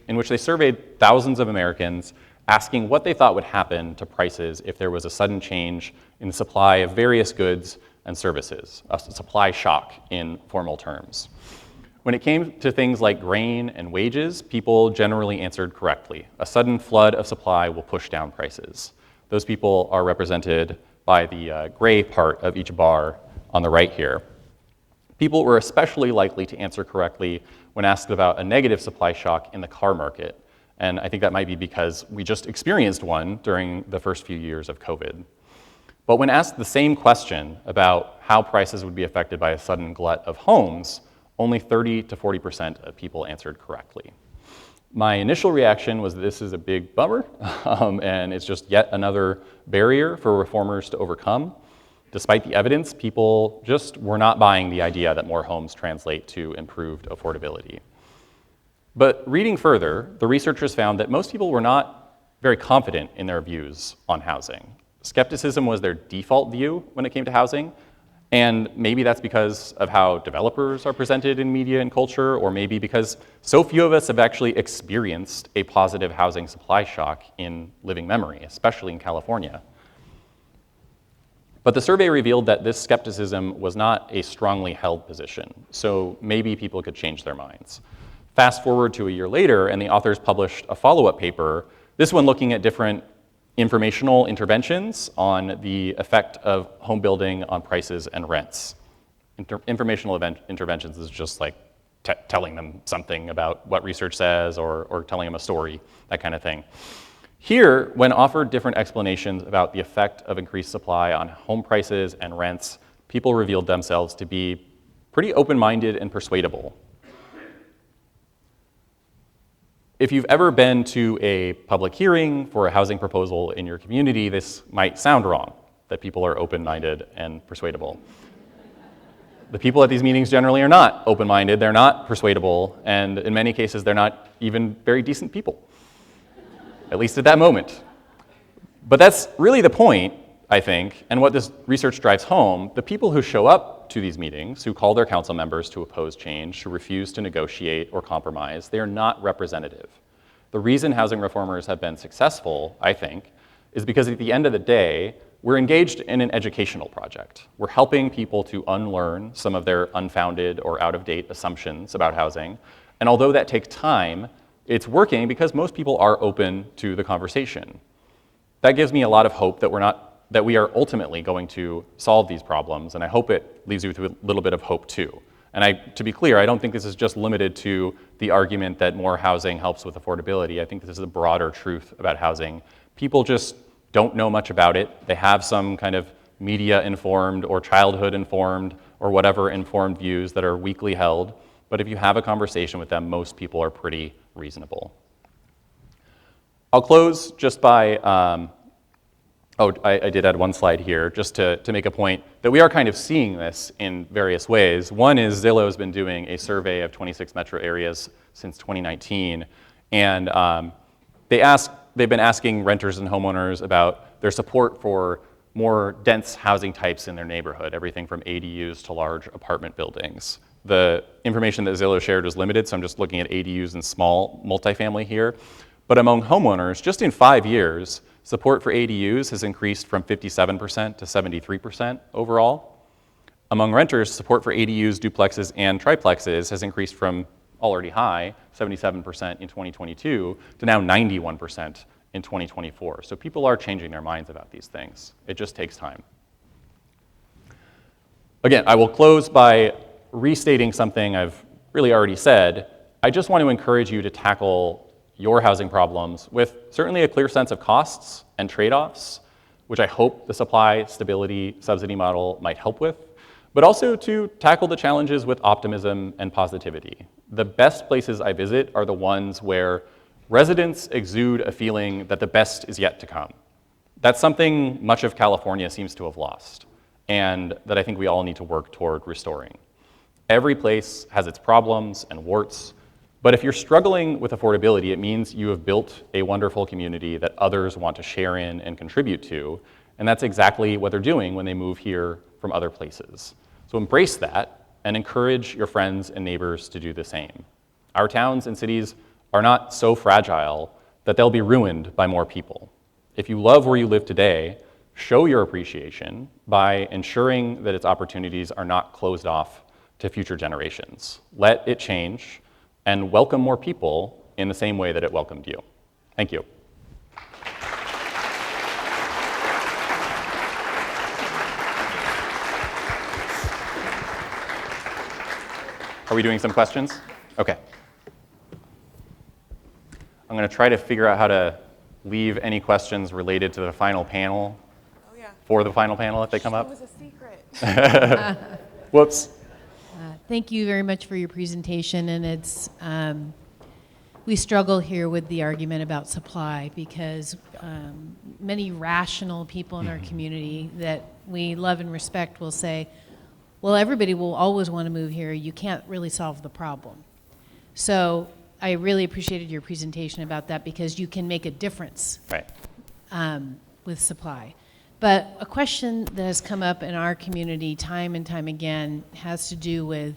in which they surveyed thousands of Americans asking what they thought would happen to prices if there was a sudden change in the supply of various goods and services, a supply shock in formal terms. When it came to things like grain and wages, people generally answered correctly. A sudden flood of supply will push down prices. Those people are represented by the gray part of each bar on the right here. People were especially likely to answer correctly when asked about a negative supply shock in the car market. And I think that might be because we just experienced one during the first few years of COVID. But when asked the same question about how prices would be affected by a sudden glut of homes, only 30 to 40% of people answered correctly. My initial reaction was this is a big bummer, and it's just yet another barrier for reformers to overcome. Despite the evidence, people just were not buying the idea that more homes translate to improved affordability. But reading further, the researchers found that most people were not very confident in their views on housing. Skepticism was their default view when it came to housing, and maybe that's because of how developers are presented in media and culture, or maybe because so few of us have actually experienced a positive housing supply shock in living memory, especially in California. But the survey revealed that this skepticism was not a strongly held position, so maybe people could change their minds. Fast forward to a year later, and the authors published a follow-up paper, this one looking at different informational interventions on the effect of home building on prices and rents. Informational interventions is just like telling them something about what research says or telling them a story, that kind of thing. Here, when offered different explanations about the effect of increased supply on home prices and rents, people revealed themselves to be pretty open-minded and persuadable. If you've ever been to a public hearing for a housing proposal in your community, this might sound wrong, that people are open-minded and persuadable. The people at these meetings generally are not open-minded, they're not persuadable, and in many cases, they're not even very decent people, at least at that moment. But that's really the point, I think, and what this research drives home. The people who show up to these meetings, who call their council members to oppose change, who refuse to negotiate or compromise, they are not representative. The reason housing reformers have been successful, I think, is because at the end of the day, we're engaged in an educational project. We're helping people to unlearn some of their unfounded or out-of-date assumptions about housing. And although that takes time, it's working because most people are open to the conversation. That gives me a lot of hope that we are ultimately going to solve these problems, and I hope it leaves you with a little bit of hope too. And to be clear, I don't think this is just limited to the argument that more housing helps with affordability. I think this is a broader truth about housing. People just don't know much about it. They have some kind of media-informed or childhood-informed or whatever informed views that are weakly held. But if you have a conversation with them, most people are pretty reasonable. I'll close just by, I did add one slide here, just to make a point that we are kind of seeing this in various ways. One is Zillow has been doing a survey of 26 metro areas since 2019, and they've been asking renters and homeowners about their support for more dense housing types in their neighborhood, everything from ADUs to large apartment buildings. The information that Zillow shared was limited, so I'm just looking at ADUs and small multifamily here. But among homeowners, just in 5 years, support for ADUs has increased from 57% to 73% overall. Among renters, support for ADUs, duplexes, and triplexes has increased from already high, 77% in 2022, to now 91% in 2024. So people are changing their minds about these things. It just takes time. Again, I will close by restating something I've really already said. I just want to encourage you to tackle your housing problems with certainly a clear sense of costs and trade-offs, which I hope the supply stability subsidy model might help with, but also to tackle the challenges with optimism and positivity. The best places I visit are the ones where residents exude a feeling that the best is yet to come. That's something much of California seems to have lost, and that I think we all need to work toward restoring. Every place has its problems and warts, but if you're struggling with affordability, it means you have built a wonderful community that others want to share in and contribute to, and that's exactly what they're doing when they move here from other places. So embrace that and encourage your friends and neighbors to do the same. Our towns and cities are not so fragile that they'll be ruined by more people. If you love where you live today, show your appreciation by ensuring that its opportunities are not closed off to future generations. Let it change and welcome more people in the same way that it welcomed you. Thank you. Are we doing some questions? Okay. I'm going to try to figure out how to leave any questions related to the final panel for the final panel if they come up. It was a secret. Whoops. Thank you very much for your presentation, and it's we struggle here with the argument about supply because many rational people in our community that we love and respect will say, well, everybody will always want to move here. You can't really solve the problem. So I really appreciated your presentation about that because you can make a difference with supply. But a question that has come up in our community time and time again has to do with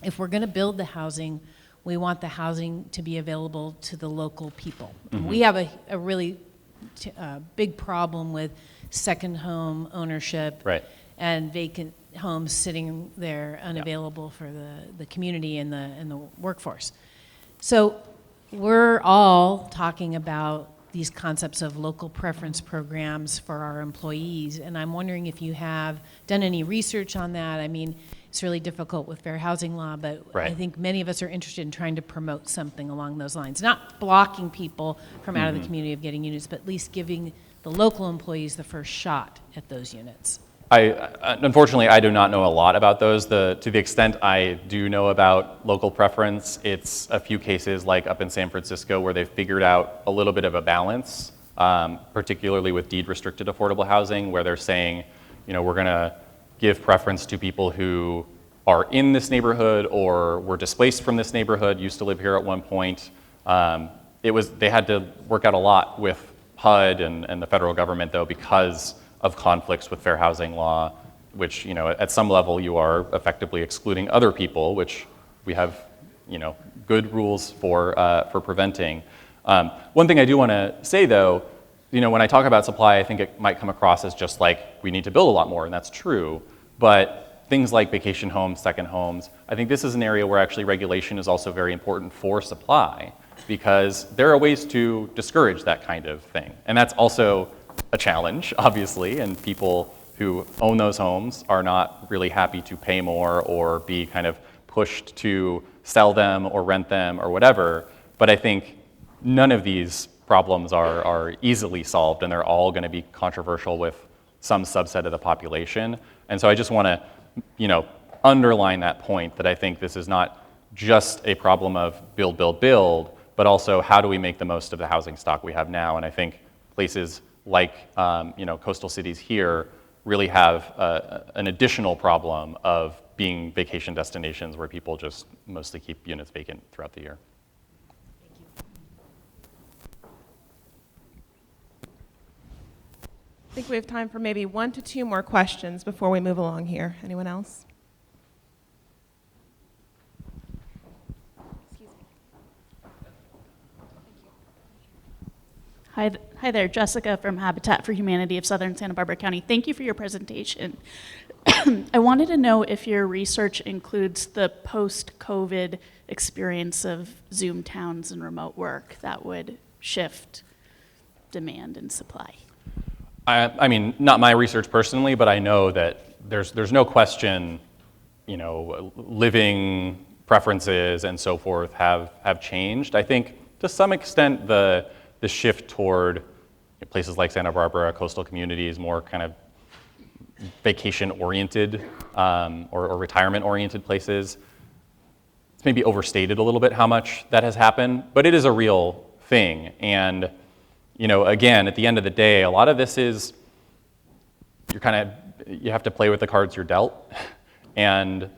if we're going to build the housing, we want the housing to be available to the local people. Mm-hmm. We have a really big problem with second home ownership and vacant homes sitting there unavailable for the community and the workforce. So we're all talking about these concepts of local preference programs for our employees, and I'm wondering if you have done any research on that. I mean, it's really difficult with fair housing law, but I think many of us are interested in trying to promote something along those lines, not blocking people from out of the community of getting units, but at least giving the local employees the first shot at those units. Unfortunately, I do not know a lot about those. To the extent I do know about local preference, it's a few cases like up in San Francisco where they've figured out a little bit of a balance, particularly with deed-restricted affordable housing, where they're saying, you know, we're going to give preference to people who are in this neighborhood or were displaced from this neighborhood, used to live here at one point. They had to work out a lot with HUD and the federal government, though, because of conflicts with fair housing law, which, you know, at some level you are effectively excluding other people, which we have, you know, good rules for preventing. One thing I do want to say, though, you know, when I talk about supply, I think it might come across as just like we need to build a lot more, and that's true. But things like vacation homes, second homes, I think this is an area where actually regulation is also very important for supply, because there are ways to discourage that kind of thing. And that's also a challenge, obviously, and people who own those homes are not really happy to pay more or be kind of pushed to sell them or rent them or whatever. But I think none of these problems are easily solved, and they're all going to be controversial with some subset of the population. And so I just want to, underline that point that I think this is not just a problem of build, build, build, but also how do we make the most of the housing stock we have now. And I think places like, coastal cities here really have an additional problem of being vacation destinations where people just mostly keep units vacant throughout the year. I think we have time for maybe 1 to 2 more questions before we move along here. Anyone else? Hi there, Jessica from Habitat for Humanity of Southern Santa Barbara County. Thank you for your presentation. I wanted to know if your research includes the post-COVID experience of Zoom towns and remote work that would shift demand and supply. I mean, not my research personally, but I know that there's no question, living preferences and so forth have changed. I think to some extent the shift toward places like Santa Barbara, coastal communities, more kind of vacation-oriented or retirement-oriented places, it's maybe overstated a little bit how much that has happened, but it is a real thing. And again, at the end of the day, a lot of this is you have to play with the cards you're dealt. And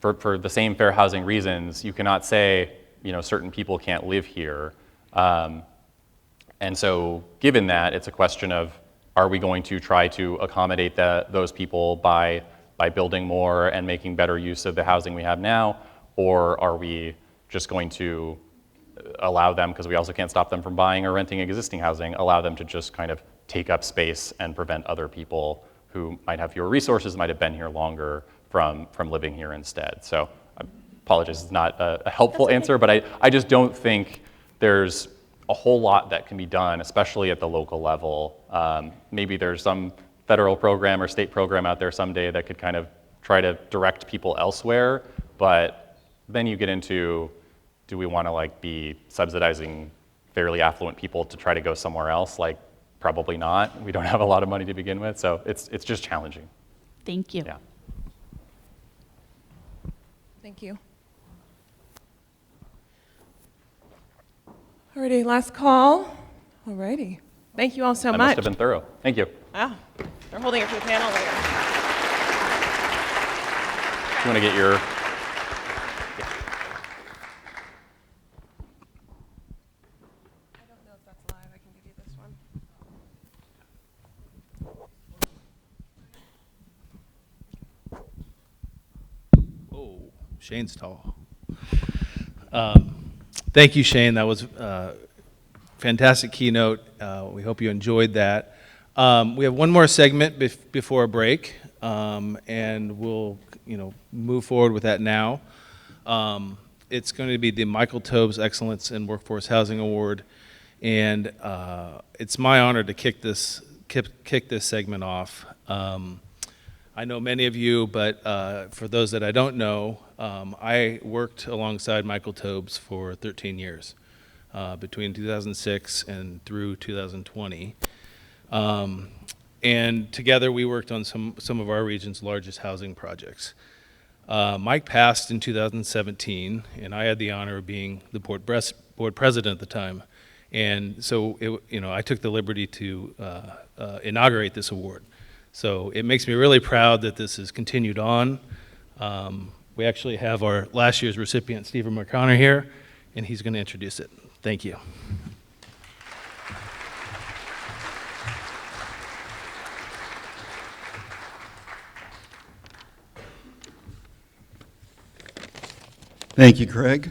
for the same fair housing reasons, you cannot say, certain people can't live here. And so given that, it's a question of, are we going to try to accommodate those people by building more and making better use of the housing we have now? Or are we just going to allow them, because we also can't stop them from buying or renting existing housing, allow them to just kind of take up space and prevent other people who might have fewer resources, might have been here longer, from living here instead? So I apologize, it's not a helpful answer, but I just don't think there's a whole lot that can be done, especially at the local level. Maybe there's some federal program or state program out there someday that could kind of try to direct people elsewhere, but then you get into, do we want to be subsidizing fairly affluent people to try to go somewhere else? Probably not. We don't have a lot of money to begin with, so it's just challenging. Thank you. Yeah. Thank you. Alrighty, last call. Alrighty. Thank you all so I much. must have been thorough. Thank you. Wow. They're holding it for the panel later. You want to get your... I don't know if that's live. I can give you this one. Oh, Shane's tall. Thank you, Shane. That was a fantastic keynote. We hope you enjoyed that. We have one more segment before a break, and we'll move forward with that now. It's going to be the Michael Towbes Excellence in Workforce Housing Award, and it's my honor to kick this segment off. I know many of you, but for those that I don't know, I worked alongside Michael Towbes for 13 years, between 2006 and through 2020. And together we worked on some of our region's largest housing projects. Mike passed in 2017, and I had the honor of being the board president at the time. And so, I took the liberty to inaugurate this award. So it makes me really proud that this has continued on. We actually have our last year's recipient, Stephen McConnor, here, and he's going to introduce it. Thank you. Thank you, Craig.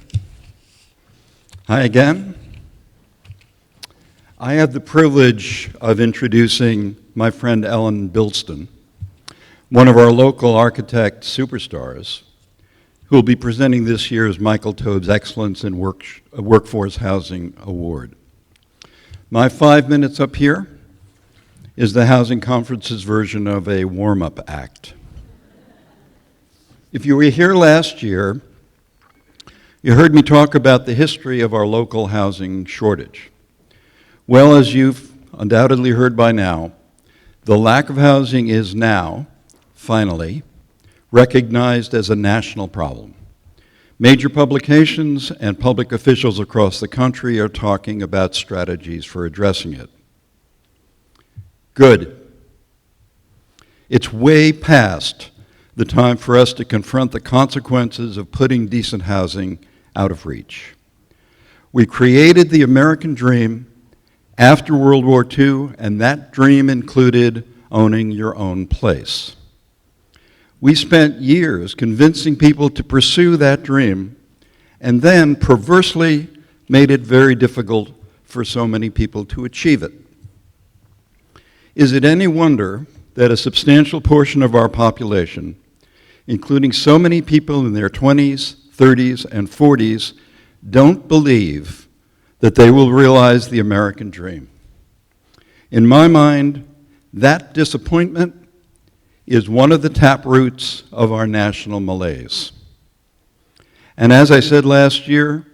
Hi again. I have the privilege of introducing my friend Ellen Bilston, one of our local architect superstars, who will be presenting this year's Michael Towbes Excellence in Workforce Housing Award. My 5 minutes up here is the Housing Conference's version of a warm-up act. If you were here last year, you heard me talk about the history of our local housing shortage. Well, as you've undoubtedly heard by now, the lack of housing is now, finally, recognized as a national problem. Major publications and public officials across the country are talking about strategies for addressing it. Good. It's way past the time for us to confront the consequences of putting decent housing out of reach. We created the American dream after World War II, and that dream included owning your own place. We spent years convincing people to pursue that dream, and then perversely made it very difficult for so many people to achieve it. Is it any wonder that a substantial portion of our population, including so many people in their 20s, 30s, and 40s, don't believe that they will realize the American dream? In my mind, that disappointment is one of the taproots of our national malaise. And as I said last year,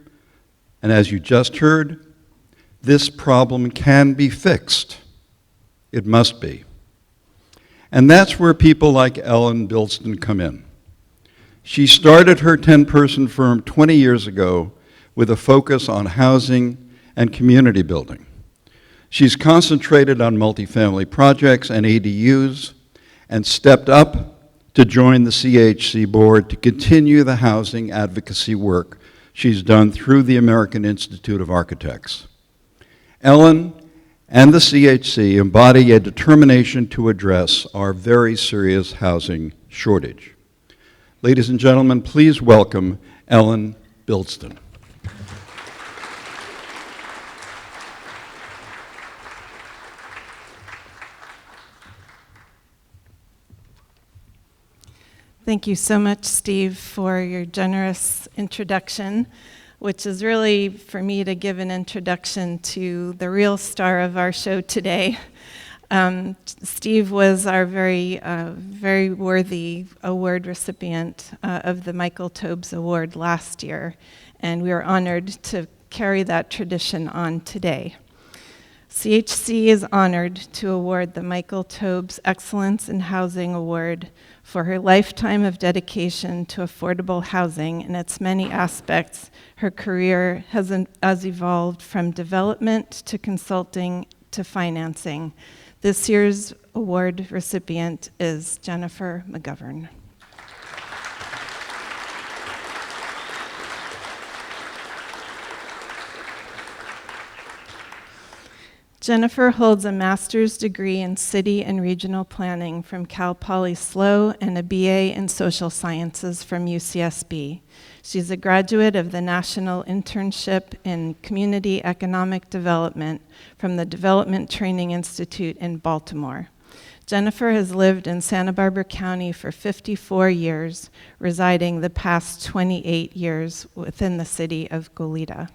and as you just heard, this problem can be fixed. It must be. And that's where people like Ellen Bilston come in. She started her 10-person firm 20 years ago with a focus on housing and community building. She's concentrated on multifamily projects and ADUs, and stepped up to join the CHC board to continue the housing advocacy work she's done through the American Institute of Architects. Ellen and the CHC embody a determination to address our very serious housing shortage. Ladies and gentlemen, please welcome Ellen Bilston. Thank you so much, Steve, for your generous introduction, which is really for me to give an introduction to the real star of our show today. Steve was our very worthy award recipient of the Michael Towbes Award last year, and we are honored to carry that tradition on today. CHC is honored to award the Michael Towbes Excellence in Housing Award for her lifetime of dedication to affordable housing in its many aspects. Her career has evolved from development to consulting to financing. This year's award recipient is Jennifer McGovern. Jennifer holds a master's degree in city and regional planning from Cal Poly SLO and a BA in social sciences from UCSB. She's a graduate of the National Internship in Community Economic Development from the Development Training Institute in Baltimore. Jennifer has lived in Santa Barbara County for 54 years, residing the past 28 years within the city of Goleta.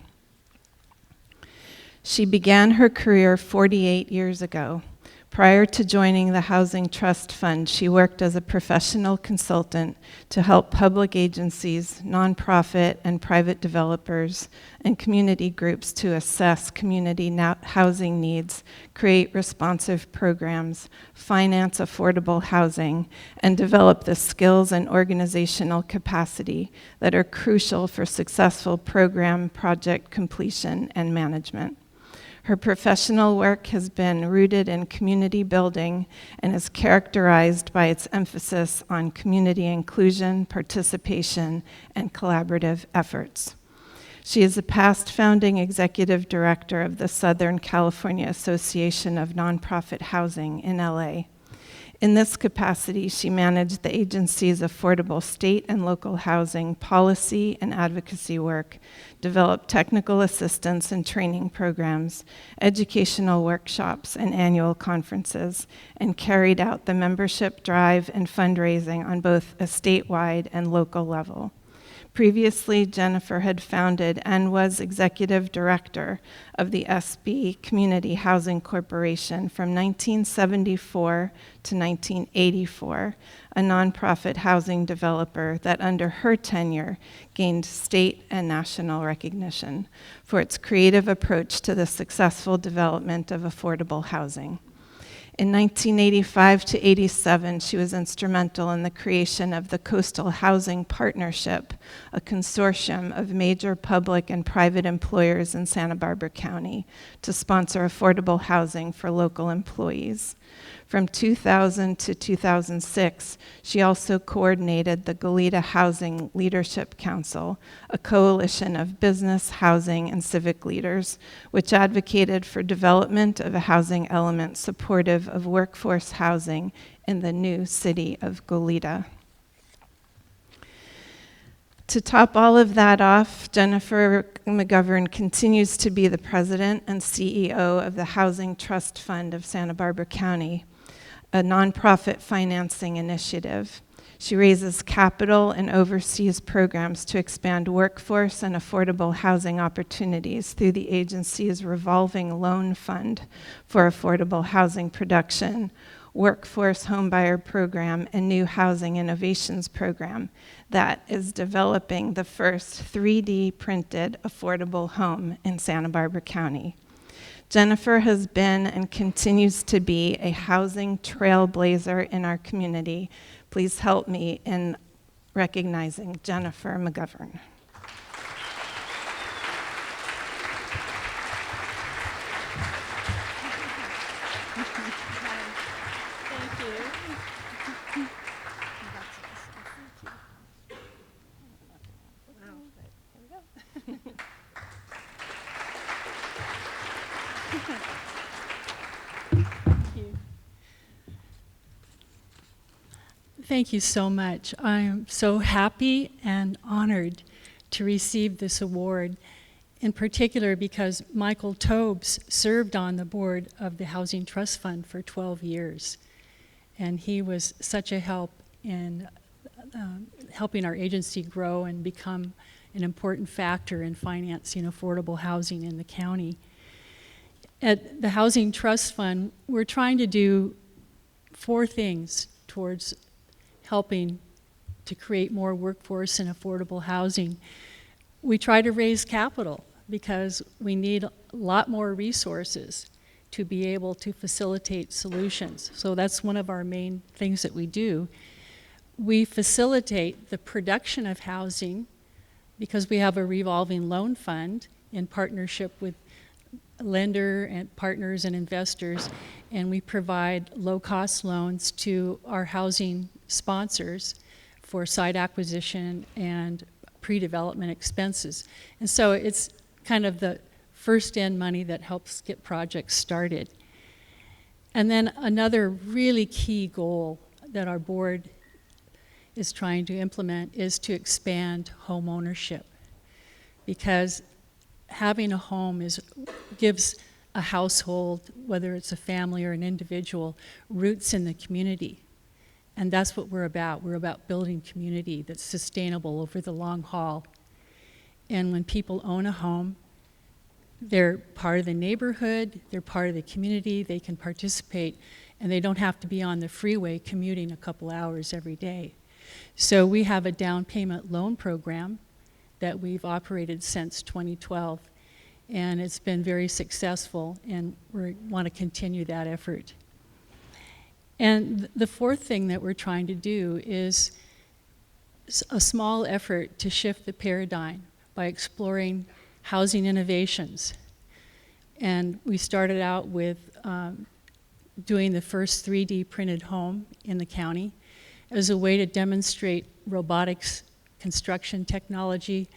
She began her career 48 years ago. Prior to joining the Housing Trust Fund, she worked as a professional consultant to help public agencies, nonprofit and private developers, and community groups to assess community housing needs, create responsive programs, finance affordable housing, and develop the skills and organizational capacity that are crucial for successful program project completion and management. Her professional work has been rooted in community building and is characterized by its emphasis on community inclusion, participation, and collaborative efforts. She is a past founding executive director of the Southern California Association of Nonprofit Housing in LA. In this capacity, she managed the agency's affordable state and local housing policy and advocacy work, developed technical assistance and training programs, educational workshops, and annual conferences, and carried out the membership drive and fundraising on both a statewide and local level. Previously, Jennifer had founded and was executive director of the SB Community Housing Corporation from 1974 to 1984, a nonprofit housing developer that under her tenure gained state and national recognition for its creative approach to the successful development of affordable housing. In 1985 to 87, she was instrumental in the creation of the Coastal Housing Partnership, a consortium of major public and private employers in Santa Barbara County to sponsor affordable housing for local employees. From 2000 to 2006, she also coordinated the Goleta Housing Leadership Council, a coalition of business, housing, and civic leaders, which advocated for development of a housing element supportive of workforce housing in the new city of Goleta. To top all of that off, Jennifer McGovern continues to be the president and CEO of the Housing Trust Fund of Santa Barbara County, a nonprofit financing initiative. She raises capital and oversees programs to expand workforce and affordable housing opportunities through the agency's revolving loan fund for affordable housing production, workforce homebuyer program, and new housing innovations program that is developing the first 3D printed affordable home in Santa Barbara County. Jennifer has been and continues to be a housing trailblazer in our community. Please help me in recognizing Jennifer McGovern. Thank you. Thank you so much. I am so happy and honored to receive this award, in particular because Michael Towbes served on the board of the Housing Trust Fund for 12 years. And he was such a help in helping our agency grow and become an important factor in financing affordable housing in the county. At the Housing Trust Fund, we're trying to do 4 things towards helping to create more workforce and affordable housing. We try to raise capital because we need a lot more resources to be able to facilitate solutions. So that's one of our main things that we do. We facilitate the production of housing because we have a revolving loan fund in partnership with lender and partners and investors, and we provide low-cost loans to our housing sponsors for site acquisition and pre-development expenses. And so it's kind of the first-in money that helps get projects started. And then another really key goal that our board is trying to implement is to expand home ownership, because having a home gives a household, whether it's a family or an individual, roots in the community. And that's what we're about. We're about building community that's sustainable over the long haul. And when people own a home, they're part of the neighborhood, they're part of the community, they can participate, and they don't have to be on the freeway commuting a couple hours every day. So we have a down payment loan program that we've operated since 2012, and it's been very successful, and we want to continue that effort. And the 4th thing that we're trying to do is a small effort to shift the paradigm by exploring housing innovations. And we started out with doing the first 3D printed home in the county as a way to demonstrate robotics, construction technology,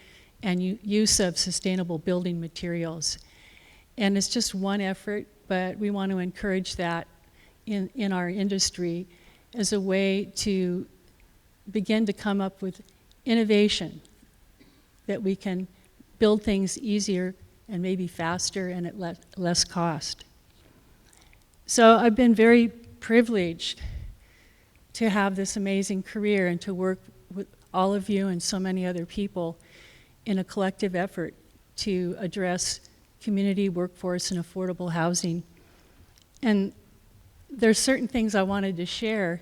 and use of sustainable building materials. And it's just one effort, but we want to encourage that in our industry as a way to begin to come up with innovation, that we can build things easier and maybe faster and at less cost. So I've been very privileged to have this amazing career and to work all of you and so many other people in a collective effort to address community, workforce, and affordable housing. And there's certain things I wanted to share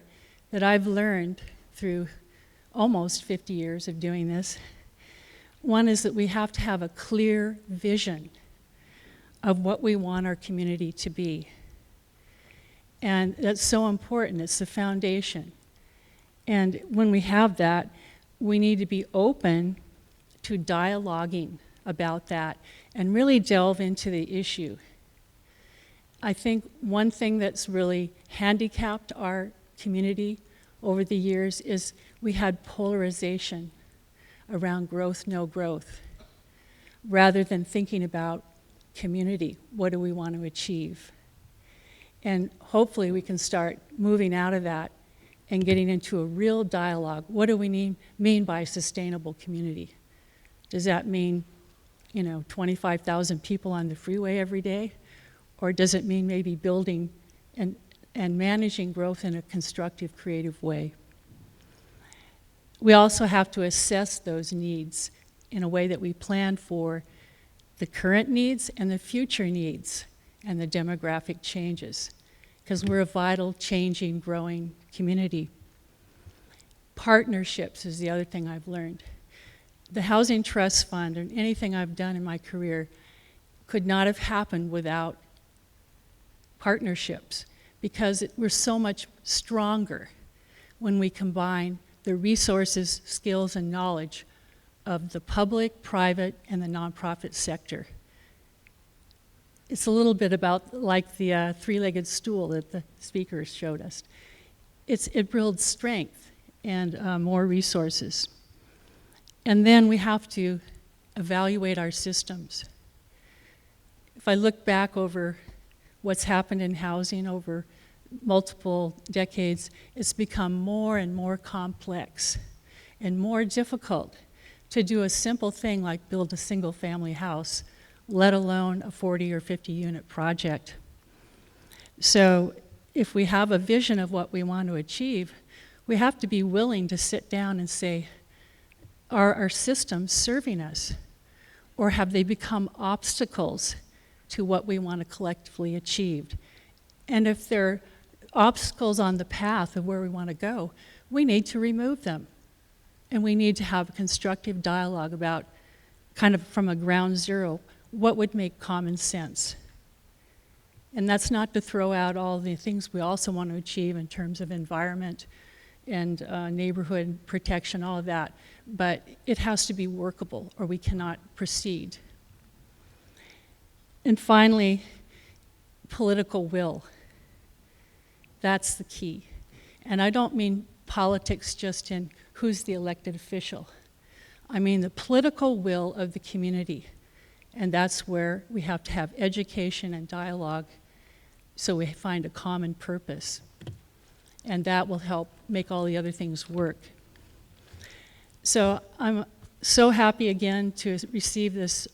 that I've learned through almost 50 years of doing this. One is that we have to have a clear vision of what we want our community to be. And that's so important. It's the foundation. And when we have that, we need to be open to dialoguing about that and really delve into the issue. I think one thing that's really handicapped our community over the years is we had polarization around growth, no growth, rather than thinking about community. What do we want to achieve? And hopefully we can start moving out of that and getting into a real dialogue. What do we mean by sustainable community? Does that mean, 25,000 people on the freeway every day? Or does it mean maybe building and managing growth in a constructive, creative way? We also have to assess those needs in a way that we plan for the current needs and the future needs and the demographic changes, because we're a vital, changing, growing community. Partnerships is the other thing I've learned. The Housing Trust Fund and anything I've done in my career could not have happened without partnerships, because we're so much stronger when we combine the resources, skills, and knowledge of the public, private, and the nonprofit sector. It's a little bit about like the three-legged stool that the speakers showed us. It builds strength and more resources. And then we have to evaluate our systems. If I look back over what's happened in housing over multiple decades, it's become more and more complex and more difficult to do a simple thing like build a single-family house, let alone a 40 or 50 unit project. So if we have a vision of what we want to achieve, we have to be willing to sit down and say, are our systems serving us? Or have they become obstacles to what we want to collectively achieve? And if there are obstacles on the path of where we want to go, we need to remove them. And we need to have a constructive dialogue about, kind of from a ground zero, what would make common sense. And that's not to throw out all the things we also want to achieve in terms of environment and neighborhood protection, all of that. But it has to be workable or we cannot proceed. And finally, political will. That's the key. And I don't mean politics just in who's the elected official. I mean the political will of the community. And that's where we have to have education and dialogue so we find a common purpose. And that will help make all the other things work. So I'm so happy again to receive this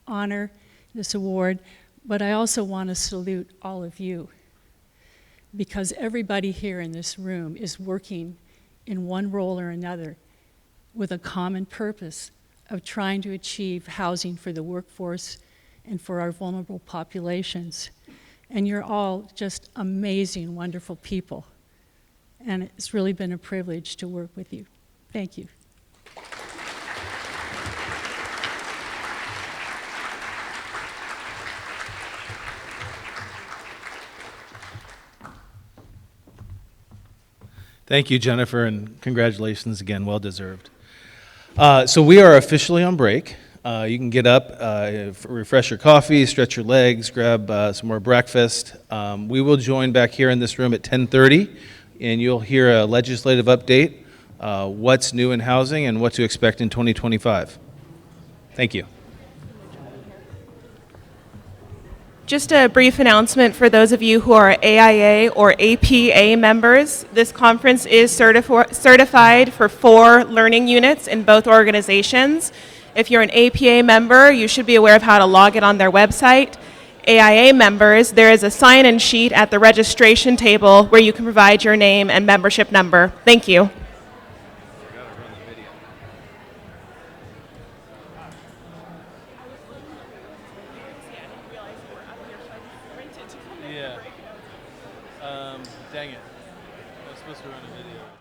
honor, this award, but I also want to salute all of you, because everybody here in this room is working in one role or another with a common purpose of trying to achieve housing for the workforce and for our vulnerable populations. And you're all just amazing, wonderful people. And it's really been a privilege to work with you. Thank you. Thank you, Jennifer, and congratulations again, well deserved. So we are officially on break. You can get up, refresh your coffee, stretch your legs, grab some more breakfast. We will join back here in this room at 10:30, and you'll hear a legislative update, what's new in housing and what to expect in 2025. Thank you. Just a brief announcement for those of you who are AIA or APA members. This conference is certified for 4 learning units in both organizations. If you're an APA member, you should be aware of how to log in on their website. AIA members, there is a sign-in sheet at the registration table where you can provide your name and membership number. Thank you. Dang it. I was supposed to run a video.